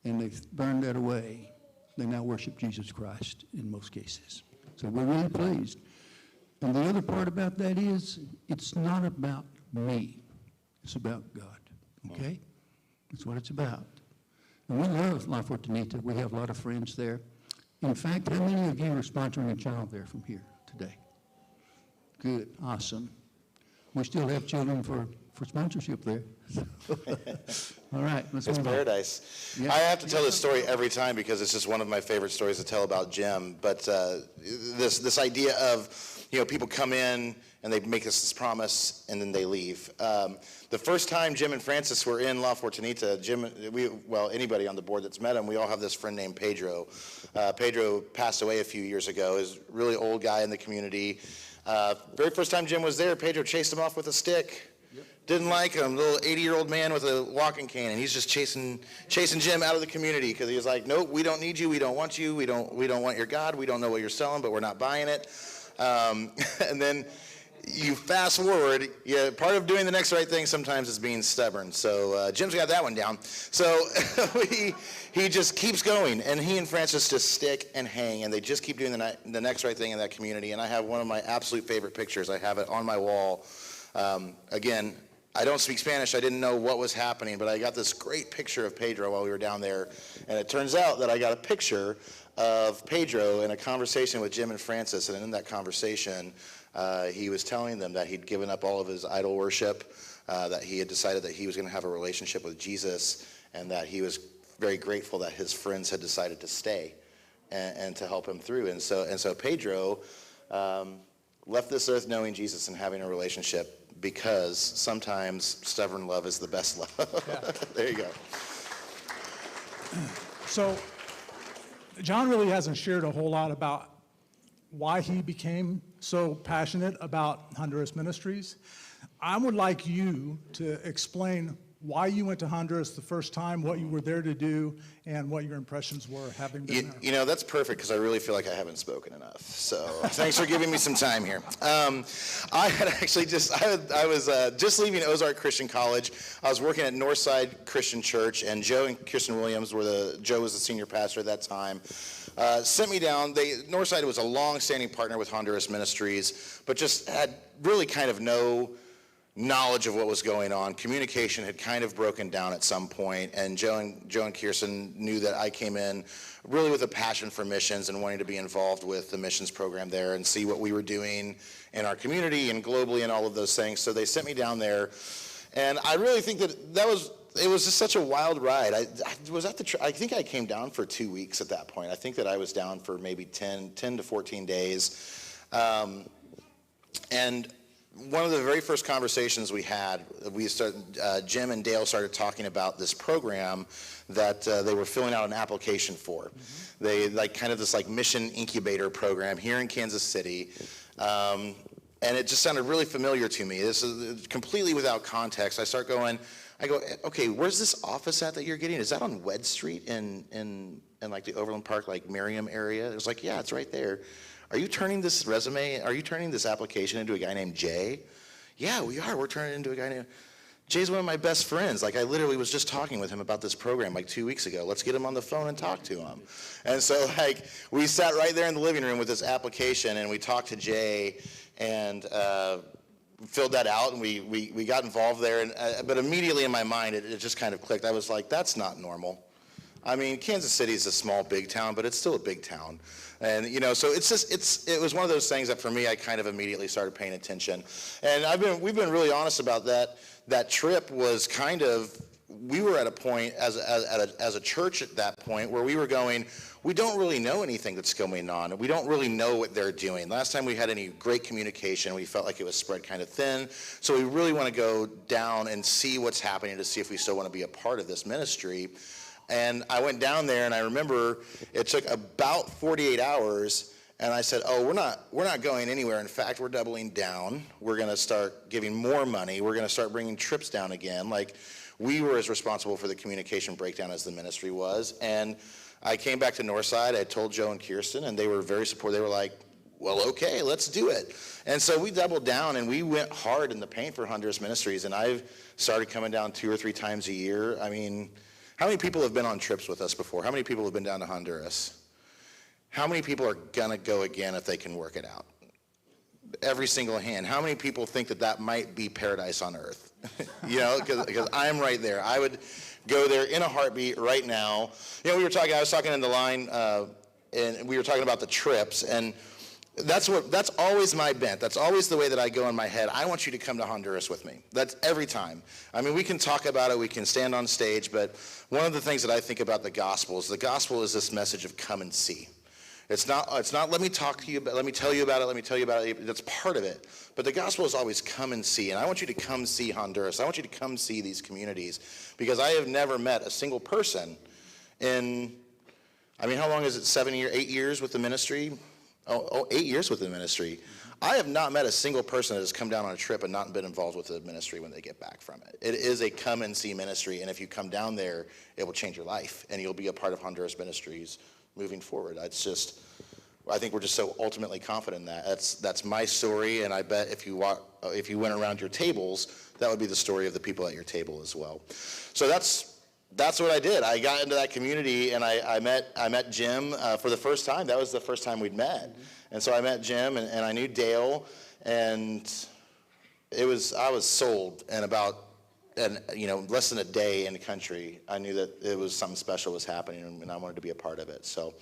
and they've burned that away. They now worship Jesus Christ in most cases. So we're really pleased. And the other part about that is, it's not about me. It's about God, okay? That's what it's about. And we love La Fortunita. We have a lot of friends there. In fact, how many of you are sponsoring a child there from here today? Good, awesome. We still have children for sponsorship there. All right, let's It's move on. paradise. Yeah. I have to tell this story every time because it's just one of my favorite stories to tell about Jim. But this idea of, people come in and they make us this promise and then they leave. The first time Jim and Francis were in La Fortunita, anybody on the board that's met him, we all have this friend named Pedro. Pedro passed away a few years ago. He's a really old guy in the community. Very first time Jim was there, Pedro chased him off with a stick. Didn't like him, little 80-year-old man with a walking cane, and he's just chasing Jim out of the community because he was like, nope, we don't need you, we don't want you, we don't want your God, we don't know what you're selling, but we're not buying it. And then you fast forward, part of doing the next right thing sometimes is being stubborn. So Jim's got that one down. So he just keeps going, and he and Francis just stick and hang, and they just keep doing the next right thing in that community. And I have one of my absolute favorite pictures. I have it on my wall. Again, I don't speak Spanish. I didn't know what was happening, but I got this great picture of Pedro while we were down there. And it turns out that I got a picture of Pedro in a conversation with Jim and Francis. And in that conversation, he was telling them that he'd given up all of his idol worship, that he had decided that he was going to have a relationship with Jesus, and that he was very grateful that his friends had decided to stay and to help him through. And so Pedro left this earth knowing Jesus and having a relationship, because sometimes stubborn love is the best love. Yeah. There you go. So John really hasn't shared a whole lot about why he became so passionate about Honduras Ministries. I would like you to explain why you went to Honduras the first time, what you were there to do, and what your impressions were having been there. You know, that's perfect because I really feel like I haven't spoken enough. So thanks for giving me some time here. I had actually I was just leaving Ozark Christian College. I was working at Northside Christian Church, and Joe and Kirsten Williams Joe was the senior pastor at that time. Sent me down. Northside was a long-standing partner with Honduras Ministries, but just had really kind of no knowledge of what was going on. Communication had kind of broken down at some point, and Joe and Kirsten knew that I came in really with a passion for missions and wanting to be involved with the missions program there and see what we were doing in our community and globally and all of those things. So they sent me down there, and I really think that it was just such a wild ride. I think I came down for 2 weeks at that point. I think that I was down for maybe 10 to 14 days. And one of the very first conversations we had, Jim and Dale started talking about this program that they were filling out an application for. Mm-hmm. They kind of this mission incubator program here in Kansas City. And it just sounded really familiar to me. This is completely without context. I go, okay, where's this office at that you're getting? Is that on Wed Street in the Overland Park, Merriam area? It was yeah, it's right there. Are you turning this application into a guy named Jay? Yeah, we are. We're turning it into a guy named... Jay's one of my best friends. I literally was just talking with him about this program 2 weeks ago. Let's get him on the phone and talk to him. And so we sat right there in the living room with this application, and we talked to Jay and filled that out, and we got involved there. But immediately in my mind, it just kind of clicked. I was like, that's not normal. I mean, Kansas City is a small, big town, but it's still a big town. And, so it was one of those things that for me, I kind of immediately started paying attention. And we've been really honest about that. That trip was we were at a point as a church at that point where we were going, we don't really know anything that's going on. We don't really know what they're doing. Last time we had any great communication, we felt like it was spread kind of thin. So we really want to go down and see what's happening to see if we still want to be a part of this ministry. And I went down there, and I remember it took about 48 hours, and I said, we're not going anywhere. In fact, we're doubling down. We're going to start giving more money. We're going to start bringing trips down again. We were as responsible for the communication breakdown as the ministry was. And I came back to Northside. I told Joe and Kirsten, and they were very supportive. They were like, well, okay, let's do it. And so we doubled down, and we went hard in the paint for Honduras Ministries, and I've started coming down 2 or 3 times a year. I mean, how many people have been on trips with us before? How many people have been down to Honduras? How many people are going to go again if they can work it out? Every single hand. How many people think that might be paradise on earth? Because I'm right there. I would go there in a heartbeat right now. I was talking in the line, and we were talking about the trips, and that's always my bent. That's always the way that I go in my head. I want you to come to Honduras with me. That's every time. I mean, we can talk about it, we can stand on stage, but one of the things that I think about the gospel is this message of come and see. It's not let me talk to you, but let me tell you about it. That's part of it. But the gospel is always come and see. And I want you to come see Honduras. I want you to come see these communities, because I have never met a single person how long is it, 8 years with the ministry? 8 years with the ministry. I have not met a single person that has come down on a trip and not been involved with the ministry when they get back from it. It is a come and see ministry, and if you come down there, it will change your life, and you'll be a part of Honduras Ministries moving forward. I think we're just so ultimately confident in that. That's my story, and I bet if you went around your tables, that would be the story of the people at your table as well. So that's what I did. I got into that community, and I met Jim for the first time. That was the first time we'd met. And so I met Jim, and I knew Dale, and I was sold. And about less than a day in the country, I knew that it was something special was happening, and I wanted to be a part of it. So,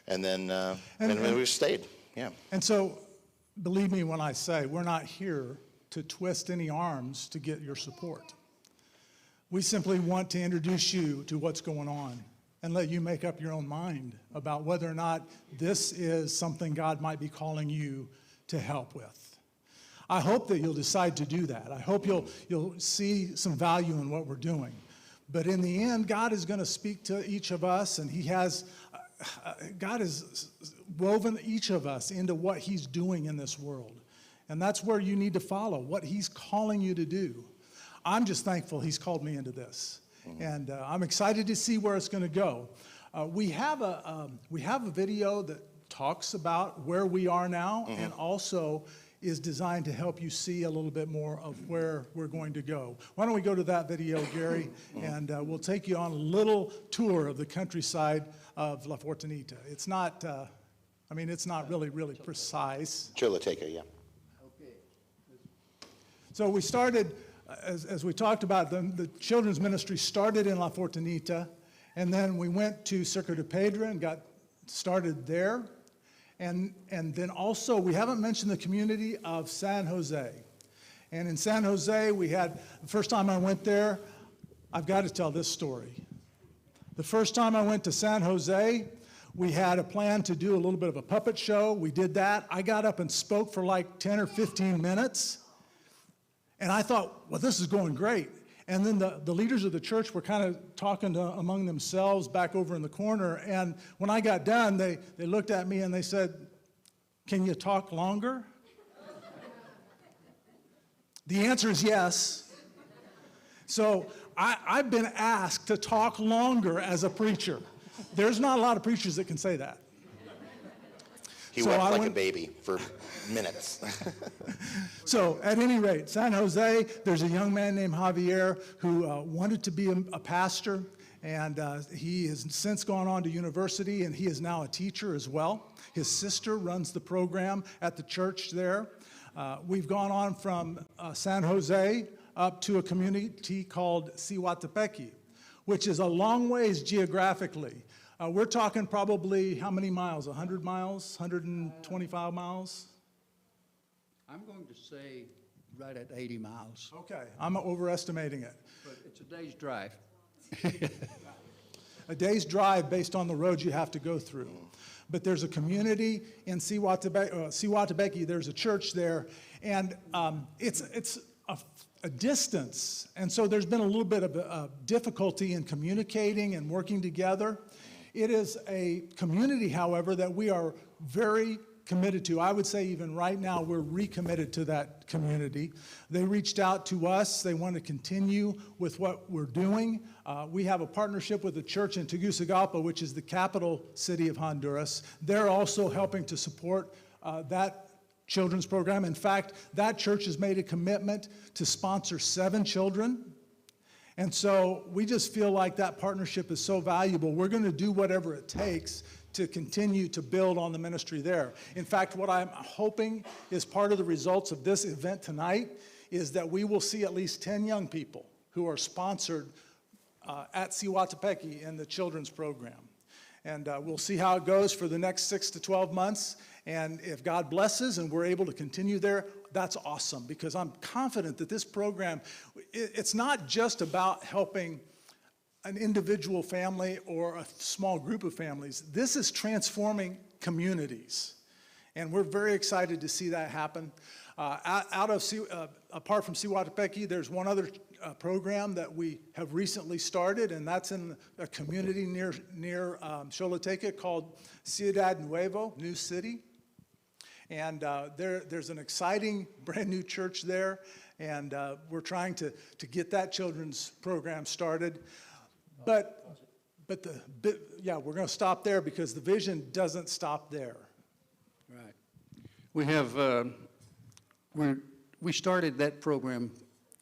and then we stayed. Yeah. And so, believe me when I say, we're not here to twist any arms to get your support. We simply want to introduce you to what's going on and let you make up your own mind about whether or not this is something God might be calling you to help with. I hope that you'll decide to do that. I hope you'll see some value in what we're doing. But in the end, God is going to speak to each of us, and God has woven each of us into what He's doing in this world. And that's where you need to follow, what He's calling you to do. I'm just thankful he's called me into this. And I'm excited to see where it's going to go. We have a video that talks about where we are now and also is designed to help you see a little bit more of where we're going to go. Why don't we go to that video, Gary, and we'll take you on a little tour of the countryside of La Fortunita. It's not, I mean, it's not really precise. Choloteca, yeah. So we started, as we talked about, the children's ministry started in La Fortunita, and then we went to Cerco de Pedra and got started there. And then also, we haven't mentioned the community of San Jose. And in San Jose, we had, the first time I went there, I've got to tell this story. The first time I went to San Jose, we had a plan to do a little bit of a puppet show. We did that. I got up and spoke for like 10 or 15 minutes. And I thought, well, this is going great. And then the leaders of the church were kind of talking among themselves back over in the corner. And when I got done, they looked at me and they said, "Can you talk longer?" The answer is yes. So I've been asked to talk longer as a preacher. There's not a lot of preachers that can say that. He So wept I like a went- baby for minutes. So at any rate, San Jose, there's a young man named Javier who wanted to be a pastor, and he has since gone on to university, and he is now a teacher as well. His sister runs the program at the church there. We've gone on from San Jose up to a community called Cihuatepeque, which is a long ways geographically. We're talking probably how many miles? 100 miles? 125 miles? I'm going to say right at 80 miles, Okay, I'm overestimating it. but it's a day's drive. A day's drive based on the roads you have to go through. But there's a community in Cihuatepeque, there's a church there, and it's a distance. And so there's been a little bit of difficulty in communicating and working together. It is a community, however, that we are very committed to. I would say even right now, we're recommitted to that community. They reached out to us. They want to continue with what we're doing. We have a partnership with the church in Tegucigalpa, which is the capital city of Honduras. They're also helping to support that children's program. In fact, that church has made a commitment to sponsor 7 children. And so we just feel like that partnership is so valuable. We're going to do whatever it takes to continue to build on the ministry there. In fact, what I'm hoping is part of the results of this event tonight is that we will see at least 10 young people who are sponsored at Cihuatepeque in the children's program. And we'll see how it goes for the next 6 to 12 months. And if God blesses and we're able to continue there, that's awesome, because I'm confident that this program, it's not just about helping an individual family or a small group of families. This is transforming communities. And we're very excited to see that happen. Apart from Cihuatepeque, there's one other program that we have recently started, and that's in a community near Choloteca called Ciudad Nuevo, New City. And there's an exciting brand new church there, and we're trying to get that children's program started. But we're going to stop there because the vision doesn't stop there. Right. We have, we started that program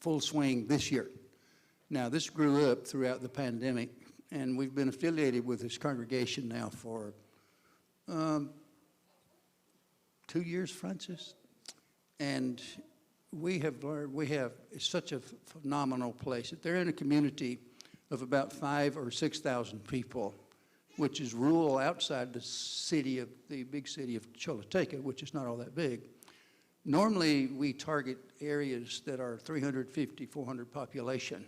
full swing this year. Now, this grew up throughout the pandemic, and we've been affiliated with this congregation now for 2 years, Francis. And we have learned, it's such a phenomenal place. They're in a community of about 5,000 or 6,000 people, which is rural outside the big city of Choloteca, which is not all that big. Normally, we target areas that are 350, 400 population,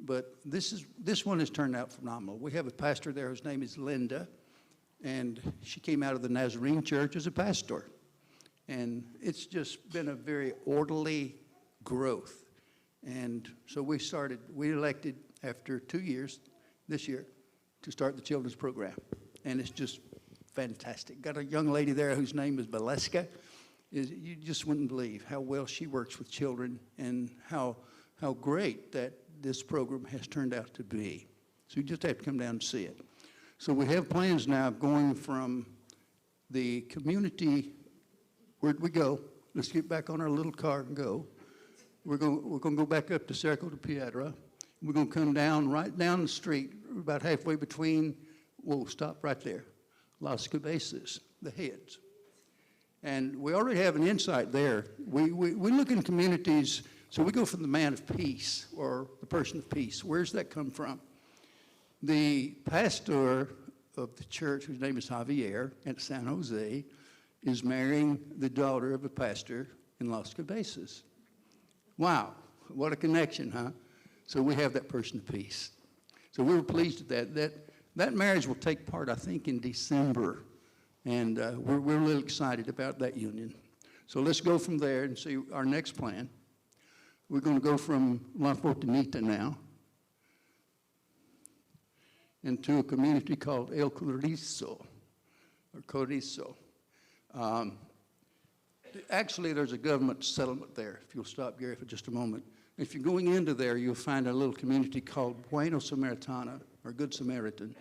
but this one has turned out phenomenal. We have a pastor there whose name is Linda, and she came out of the Nazarene Church as a pastor. And it's just been a very orderly growth. And so we elected after 2 years, this year, to start the children's program. And it's just fantastic. Got a young lady there whose name is Valeska. You just wouldn't believe how well she works with children and how how great that this program has turned out to be. So you just have to come down and see it. So we have plans now going from the community. Where'd we go? Let's get back on our little car and go. We're going to go back up to Cerco de Piedra. We're going to come down right down the street, about halfway between, we'll stop right there, Las Cabezas, the heads. And we already have an insight there. We look in communities, so we go from the man of peace or the person of peace. Where does that come from? The pastor of the church, whose name is Javier at San Jose, is marrying the daughter of a pastor in Las Cabezas. Wow, what a connection, huh? So we have that person of peace. So we were pleased at that. That marriage will take part, I think, in December. And we're really excited about that union. So let's go from there and see our next plan. We're going to go from La Fortunita now into a community called El Corizo, or Corizo. Actually, there's a government settlement there, if you'll stop, Gary, for just a moment. If you're going into there, you'll find a little community called Bueno Samaritana, or Good Samaritan.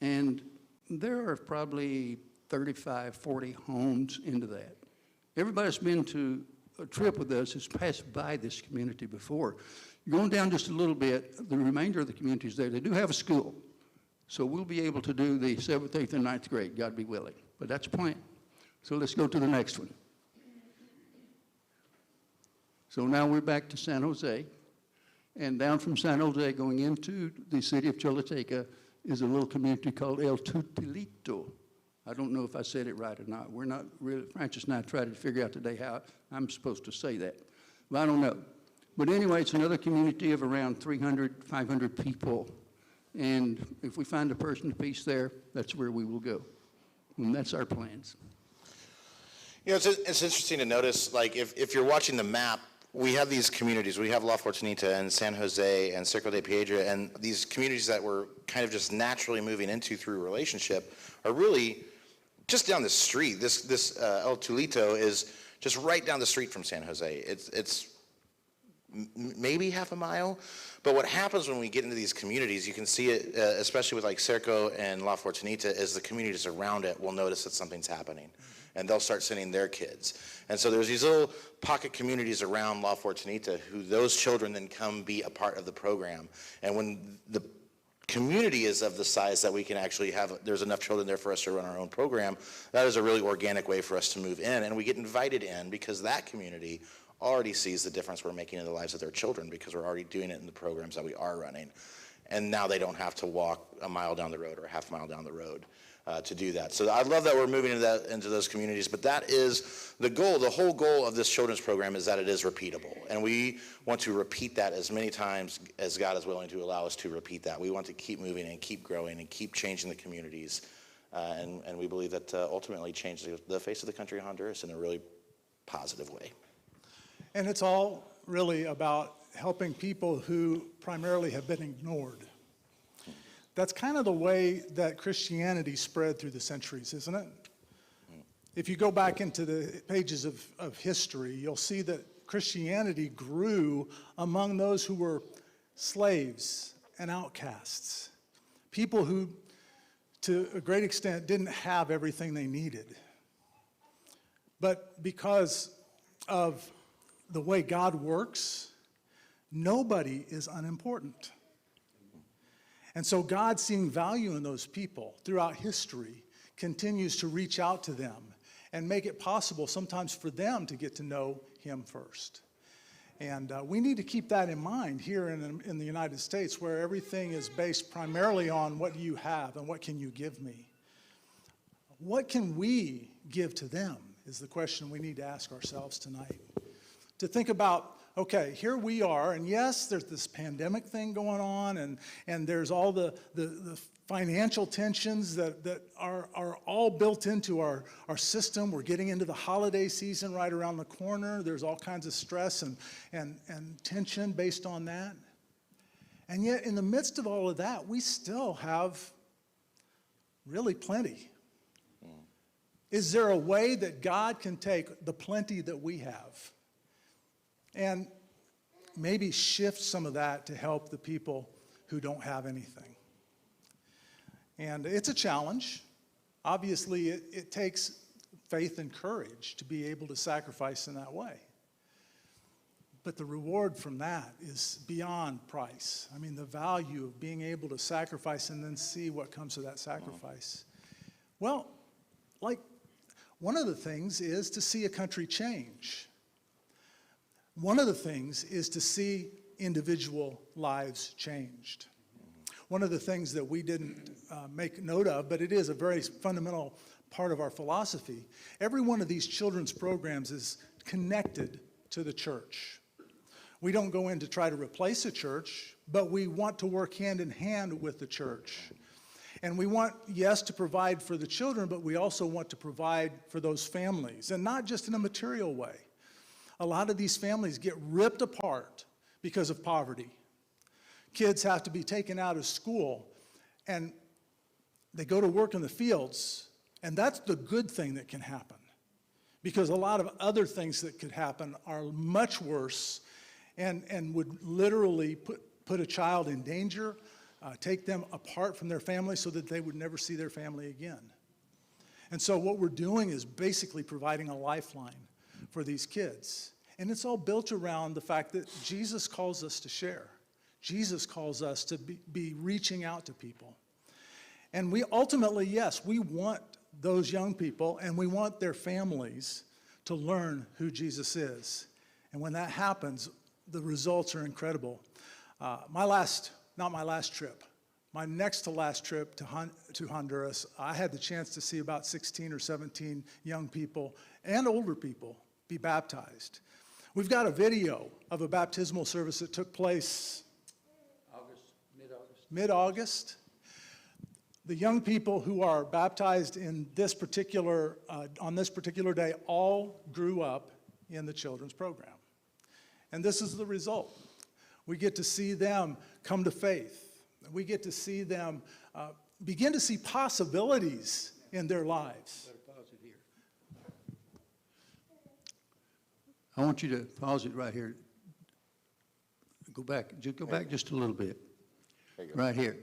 And there are probably 35, 40 homes into that. Everybody that's been to a trip with us has passed by this community before. You're going down just a little bit, the remainder of the community is there. They do have a school. So we'll be able to do the 7th, 8th, and 9th grade, God be willing. But that's a plan. So let's go to the next one. So now we're back to San Jose. And down from San Jose going into the city of Choluteca is a little community called El Tutilito. I don't know if I said it right or not. We're not really, Francis and I tried to figure out today how I'm supposed to say that. But I don't know. But anyway, it's another community of around 300, 500 people. And if we find a person of peace there, that's where we will go. And that's our plans. You know, it's interesting to notice, like, if you're watching the map, we have these communities. We have La Fortunita and San Jose and Cerco de Piedra, and these communities that we're kind of just naturally moving into through relationship are really just down the street. This El Tulito is just right down the street from San Jose. It's maybe half a mile. But what happens when we get into these communities, you can see it, especially with like Cerco and La Fortunita, is the communities around it will notice that something's happening. And they'll start sending their kids. And so there's these little pocket communities around La Fortunita who those children then come be a part of the program. And when the community is of the size that we can actually have, there's enough children there for us to run our own program, that is a really organic way for us to move in. And we get invited in because that community already sees the difference we're making in the lives of their children because we're already doing it in the programs that we are running. And now they don't have to walk a mile down the road or a half mile down the road to do that. So I love that we're moving into those communities, but that is the goal. The whole goal of this children's program is that it is repeatable. And we want to repeat that as many times as God is willing to allow us to repeat that. We want to keep moving and keep growing and keep changing the communities. And we believe that ultimately change the face of the country of Honduras in a really positive way. And it's all really about helping people who primarily have been ignored. That's kind of the way that Christianity spread through the centuries, isn't it? If you go back into the pages of history, you'll see that Christianity grew among those who were slaves and outcasts, people who, to a great extent, didn't have everything they needed. But because of the way God works, nobody is unimportant. And so God, seeing value in those people throughout history, continues to reach out to them and make it possible sometimes for them to get to know him first. And we need to keep that in mind here in the United States, where everything is based primarily on what do you have and what can you give me. What can we give to them is the question we need to ask ourselves tonight. To think about, okay, here we are, and yes, there's this pandemic thing going on, and there's all the financial tensions that are all built into our system. We're getting into the holiday season right around the corner. There's all kinds of stress and tension based on that. And yet, in the midst of all of that, we still have really plenty. Is there a way that God can take the plenty that we have and maybe shift some of that to help the people who don't have anything. And it's a challenge. Obviously, it takes faith and courage to be able to sacrifice in that way. But the reward from that is beyond price. I mean, the value of being able to sacrifice and then see what comes of that sacrifice. Well, like, one of the things is to see a country change. One of the things is to see individual lives changed. One of the things that we didn't make note of, but it is a very fundamental part of our philosophy, every one of these children's programs is connected to the church. We don't go in to try to replace a church, but we want to work hand in hand with the church. And we want, yes, to provide for the children, but we also want to provide for those families, and not just in a material way. A lot of these families get ripped apart because of poverty. Kids have to be taken out of school, and they go to work in the fields, and that's the good thing that can happen. Because a lot of other things that could happen are much worse and would literally put a child in danger, take them apart from their family so that they would never see their family again. And so what we're doing is basically providing a lifeline for these kids. And it's all built around the fact that Jesus calls us to share. Jesus calls us to be reaching out to people. And we ultimately, yes, we want those young people and we want their families to learn who Jesus is. And when that happens, the results are incredible. Not my last trip, my next to last trip to Honduras, I had the chance to see about 16 or 17 young people and older people be baptized. We've got a video of a baptismal service that took place mid-August. The young people who are baptized in this particular, on this particular day all grew up in the children's program. And this is the result. We get to see them come to faith. We get to see them begin to see possibilities in their lives. I want you to pause it right here. Go back just a little bit. Right here.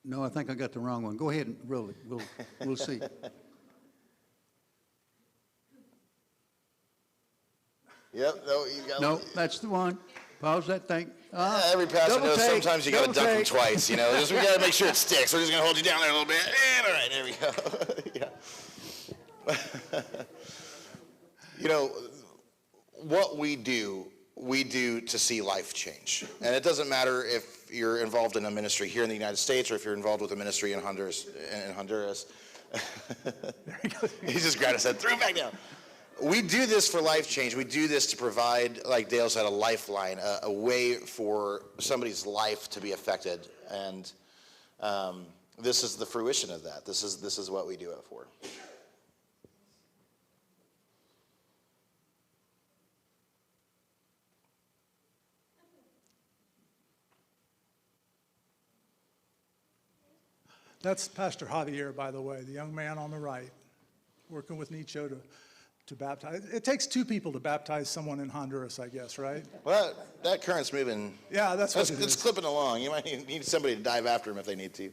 No, I think I got the wrong one. Go ahead and roll it. We'll see. Yep, no, you got No, that's the one. Pause that thing. every pastor Double knows take, sometimes you got to double duck them take. twice, you know. We got to make sure it sticks. We're just going to hold you down there a little bit. And all right, there we go. Yeah. You know, what we do to see life change. And it doesn't matter if you're involved in a ministry here in the United States or if you're involved with a ministry in Honduras. He just grabbed his head, threw it back down. We do this for life change. We do this to provide, like Dale said, a lifeline, a way for somebody's life to be affected. And this is the fruition of that. This is what we do it for. That's Pastor Javier, by the way, the young man on the right, working with Nicho to baptize. It takes two people to baptize someone in Honduras, I guess, right? Well, that current's moving. Yeah, that's what it It's is. clipping along. You might need somebody to dive after him if they need to.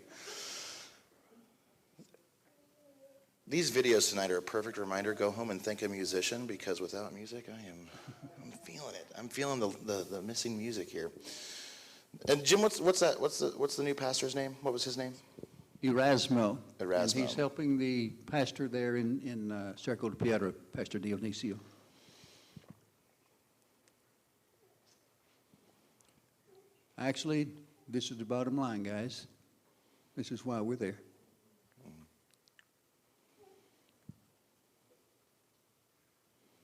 These videos tonight are a perfect reminder. Go home and thank a musician, because without music, I'm feeling it. I'm feeling the missing music here. And Jim, what's the new pastor's name? What was his name? Erasmo. Erasmo. And he's helping the pastor there in Cerco de Piedra, Pastor Dionisio. Actually, this is the bottom line, guys. This is why we're there.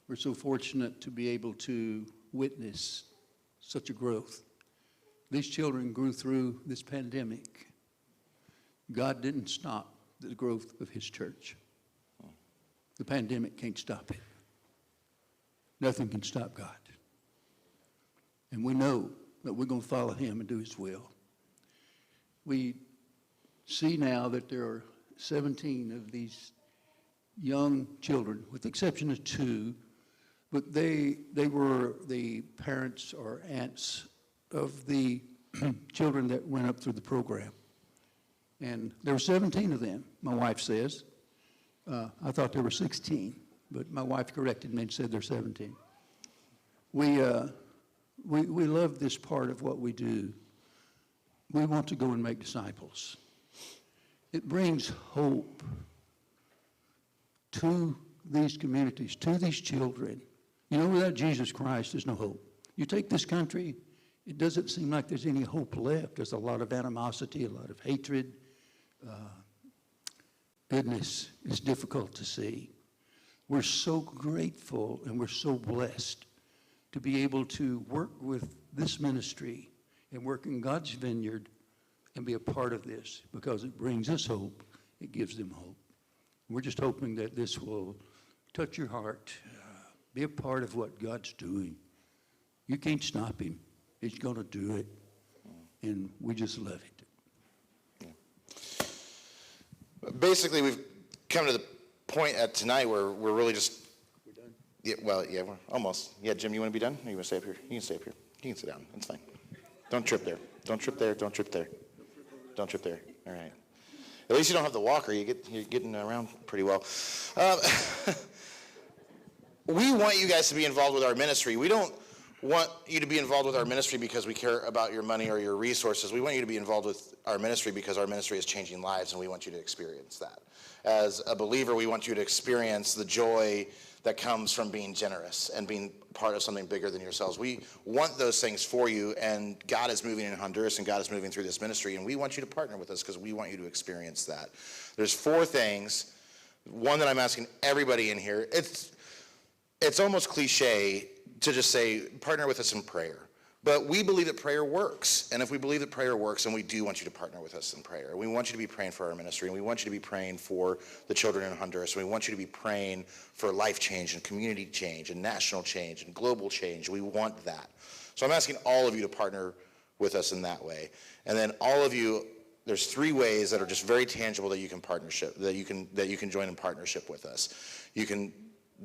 We're so fortunate to be able to witness such a growth. These children grew through this pandemic. God didn't stop the growth of his church. The pandemic can't stop it. Nothing can stop God. And we know that we're going to follow him and do his will. We see now that there are 17 of these young children, with the exception of 2, But they were the parents or aunts of the children that went up through the program. And there were 17 of them, my wife says. I thought there were 16, but my wife corrected me and said they're 17. We love this part of what we do. We want to go and make disciples. It brings hope to these communities, to these children. You know, without Jesus Christ, there's no hope. You take this country, it doesn't seem like there's any hope left. There's a lot of animosity, a lot of hatred. Goodness is difficult to see. We're so grateful and we're so blessed to be able to work with this ministry and work in God's vineyard and be a part of this, because it brings us hope. It gives them hope. We're just hoping that this will touch your heart, be a part of what God's doing. You can't stop him. He's going to do it, and we just love it. Basically, we've come to the point at tonight where we're really just. We're done? Yeah, well, yeah, we're almost. Yeah, Jim, you want to be done? Or you want to stay up here? You can stay up here. You can sit down. It's fine. Don't trip there. Don't trip there. Don't trip there. Don't trip there. All right. At least you don't have the walker. You're getting around pretty well. We want you guys to be involved with our ministry. We don't want you to be involved with our ministry because we care about your money or your resources. We want you to be involved with our ministry because our ministry is changing lives, and we want you to experience that. As a believer, we want you to experience the joy that comes from being generous and being part of something bigger than yourselves. We want those things for you, and God is moving in Honduras, and God is moving through this ministry, and we want you to partner with us because we want you to experience that. There's 4 things. One that I'm asking everybody in here, it's almost cliche to just say, partner with us in prayer. But we believe that prayer works. And if we believe that prayer works, then we do want you to partner with us in prayer. We want you to be praying for our ministry, and we want you to be praying for the children in Honduras. And we want you to be praying for life change and community change and national change and global change. We want that. So I'm asking all of you to partner with us in that way. And then all of you, there's 3 ways that are just very tangible that you can join in partnership with us. You can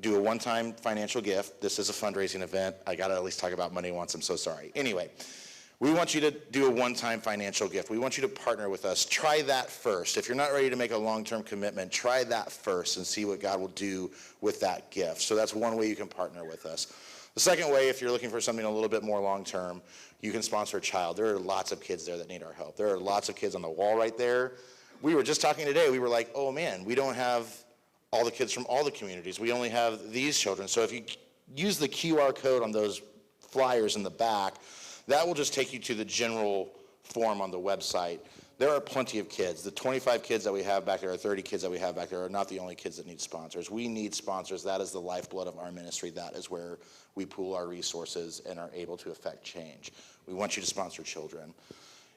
do a one-time financial gift. This is a fundraising event. I got to at least talk about money once. I'm so sorry. Anyway, we want you to do a one-time financial gift. We want you to partner with us. Try that first. If you're not ready to make a long-term commitment, try that first and see what God will do with that gift. So that's one way you can partner with us. The second way, if you're looking for something a little bit more long-term, you can sponsor a child. There are lots of kids there that need our help. There are lots of kids on the wall right there. We were just talking today. We were like, oh, man, we don't have all the kids from all the communities. We only have these children. So if you use the QR code on those flyers in the back, that will just take you to the general form on the website. There are plenty of kids. The 25 kids that we have back there, or 30 kids that we have back there, are not the only kids that need sponsors. We need sponsors. That is the lifeblood of our ministry. That is where we pool our resources and are able to affect change. We want you to sponsor children.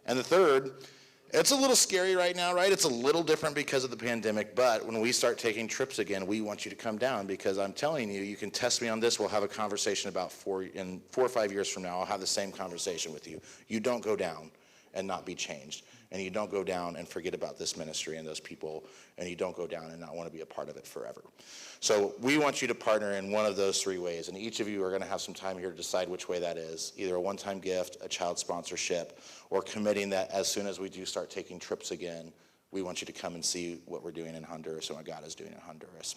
And the third, it's a little scary right now, right? It's a little different because of the pandemic, but when we start taking trips again, we want you to come down, because I'm telling you, you can test me on this. We'll have a conversation about 4 or 5 years from now. I'll have the same conversation with you. You don't go down and not be changed, and you don't go down and forget about this ministry and those people, and you don't go down and not want to be a part of it forever. So we want you to partner in one of those 3 ways, and each of you are going to have some time here to decide which way that is, either a one-time gift, a child sponsorship, or committing that as soon as we do start taking trips again, we want you to come and see what we're doing in Honduras and what God is doing in Honduras.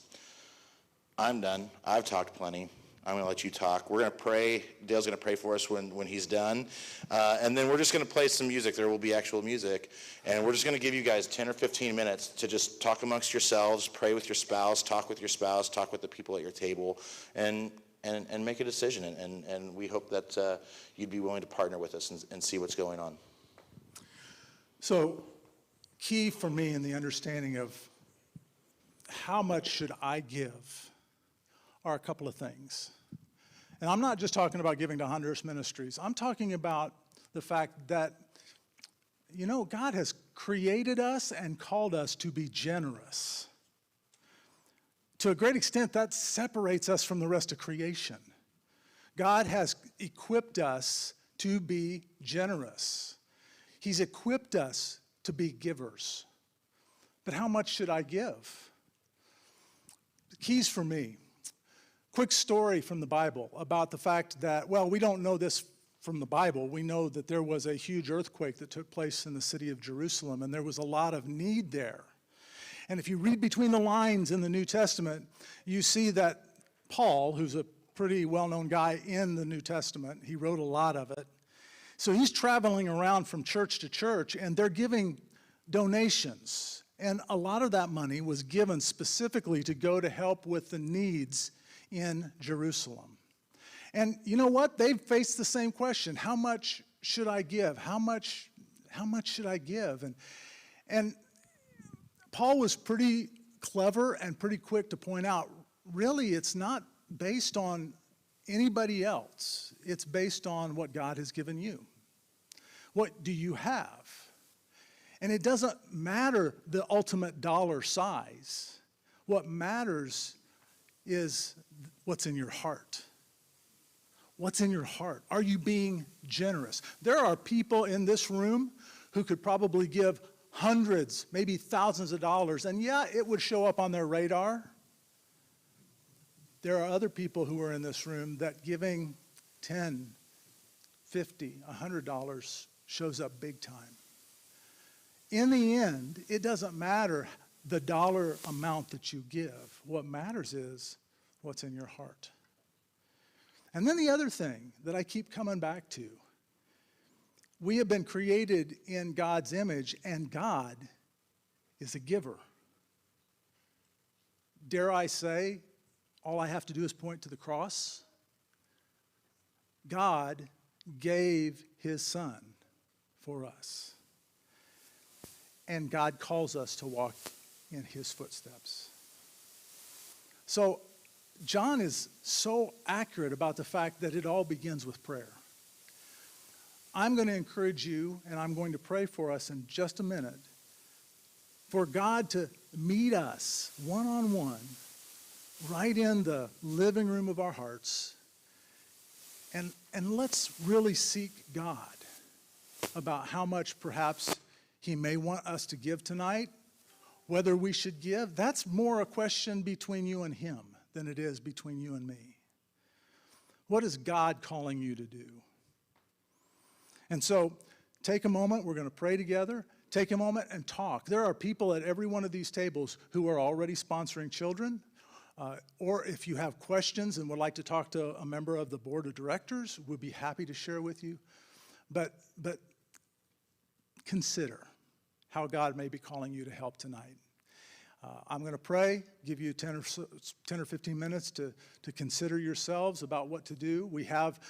I'm done. I've talked plenty. I'm going to let you talk. We're going to pray. Dale's going to pray for us when he's done. And then we're just going to play some music. There will be actual music. And we're just going to give you guys 10 or 15 minutes to just talk amongst yourselves, pray with your spouse, talk with the people at your table, and make a decision. And we hope that you'd be willing to partner with us and see what's going on. So key for me in the understanding of how much should I give are a couple of things. And I'm not just talking about giving to Honduras Ministries. I'm talking about the fact that, you know, God has created us and called us to be generous. To a great extent, that separates us from the rest of creation. God has equipped us to be generous. He's equipped us to be givers. But how much should I give? The keys for me. Quick story from the Bible about the fact that, well, we don't know this from the Bible. We know that there was a huge earthquake that took place in the city of Jerusalem, and there was a lot of need there. And if you read between the lines in the New Testament, you see that Paul, who's a pretty well-known guy in the New Testament, he wrote a lot of it. So he's traveling around from church to church, and they're giving donations. And a lot of that money was given specifically to go to help with the needs in Jerusalem. And you know what? They faced the same question. How much should I give? How much should I give? And Paul was pretty clever and pretty quick to point out, really, it's not based on anybody else. It's based on what God has given you. What do you have? And it doesn't matter the ultimate dollar size. What matters is what's in your heart. What's in your heart? Are you being generous? There are people in this room who could probably give hundreds, maybe thousands of dollars, and yeah, it would show up on their radar. There are other people who are in this room that giving $10, $50, $100 shows up big time. In the end, it doesn't matter the dollar amount that you give. What matters is what's in your heart. And then the other thing that I keep coming back to, we have been created in God's image, and God is a giver. Dare I say, all I have to do is point to the cross? God gave his son for us. And God calls us to walk in his footsteps. So John is so accurate about the fact that it all begins with prayer. I'm going to encourage you, and I'm going to pray for us in just a minute, for God to meet us one-on-one right in the living room of our hearts. And let's really seek God about how much perhaps he may want us to give tonight, whether we should give. That's more a question between you and him than it is between you and me. What is God calling you to do? And so take a moment. We're going to pray together. Take a moment and talk. There are people at every one of these tables who are already sponsoring children. Or if you have questions and would like to talk to a member of the board of directors, we'd be happy to share with you. But consider how God may be calling you to help tonight. I'm going to pray, give you 10 or 15 minutes to consider yourselves about what to do. We have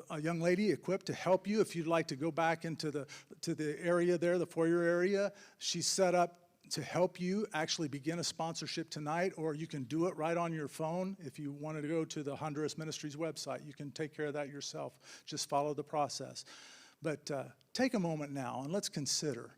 a young lady equipped to help you. If you'd like to go back into the area there, the foyer area, she's set up to help you actually begin a sponsorship tonight, or you can do it right on your phone. If you wanted to go to the Honduras Ministries website, you can take care of that yourself. Just follow the process. But take a moment now and let's consider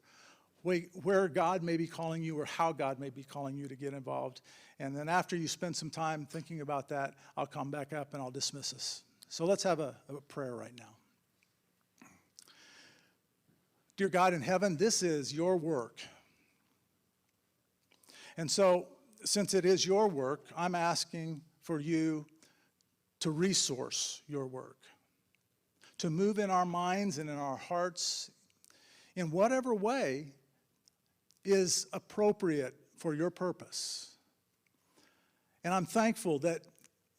where God may be calling you or how God may be calling you to get involved. And then after you spend some time thinking about that, I'll come back up and I'll dismiss us. So let's have a prayer right now. Dear God in heaven, this is your work. And so, since it is your work, I'm asking for you to resource your work, to move in our minds and in our hearts in whatever way is appropriate for your purpose. And I'm thankful that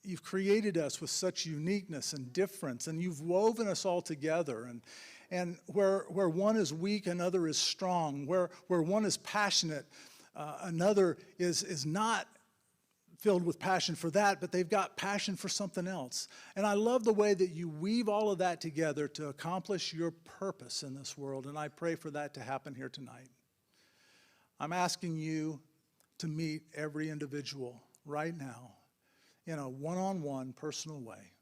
you've created us with such uniqueness and difference, and you've woven us all together. And where one is weak, another is strong. Where one is passionate, another is not filled with passion for that, but they've got passion for something else. And I love the way that you weave all of that together to accomplish your purpose in this world, and I pray for that to happen here tonight. I'm asking you to meet every individual right now in a one-on-one personal way.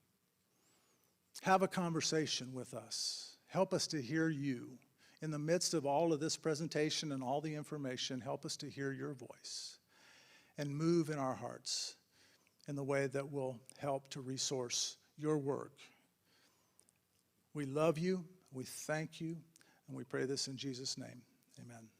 Have a conversation with us. Help us to hear you. In the midst of all of this presentation and all the information, help us to hear your voice and move in our hearts in the way that will help to resource your work. We love you, we thank you, and we pray this in Jesus' name. Amen.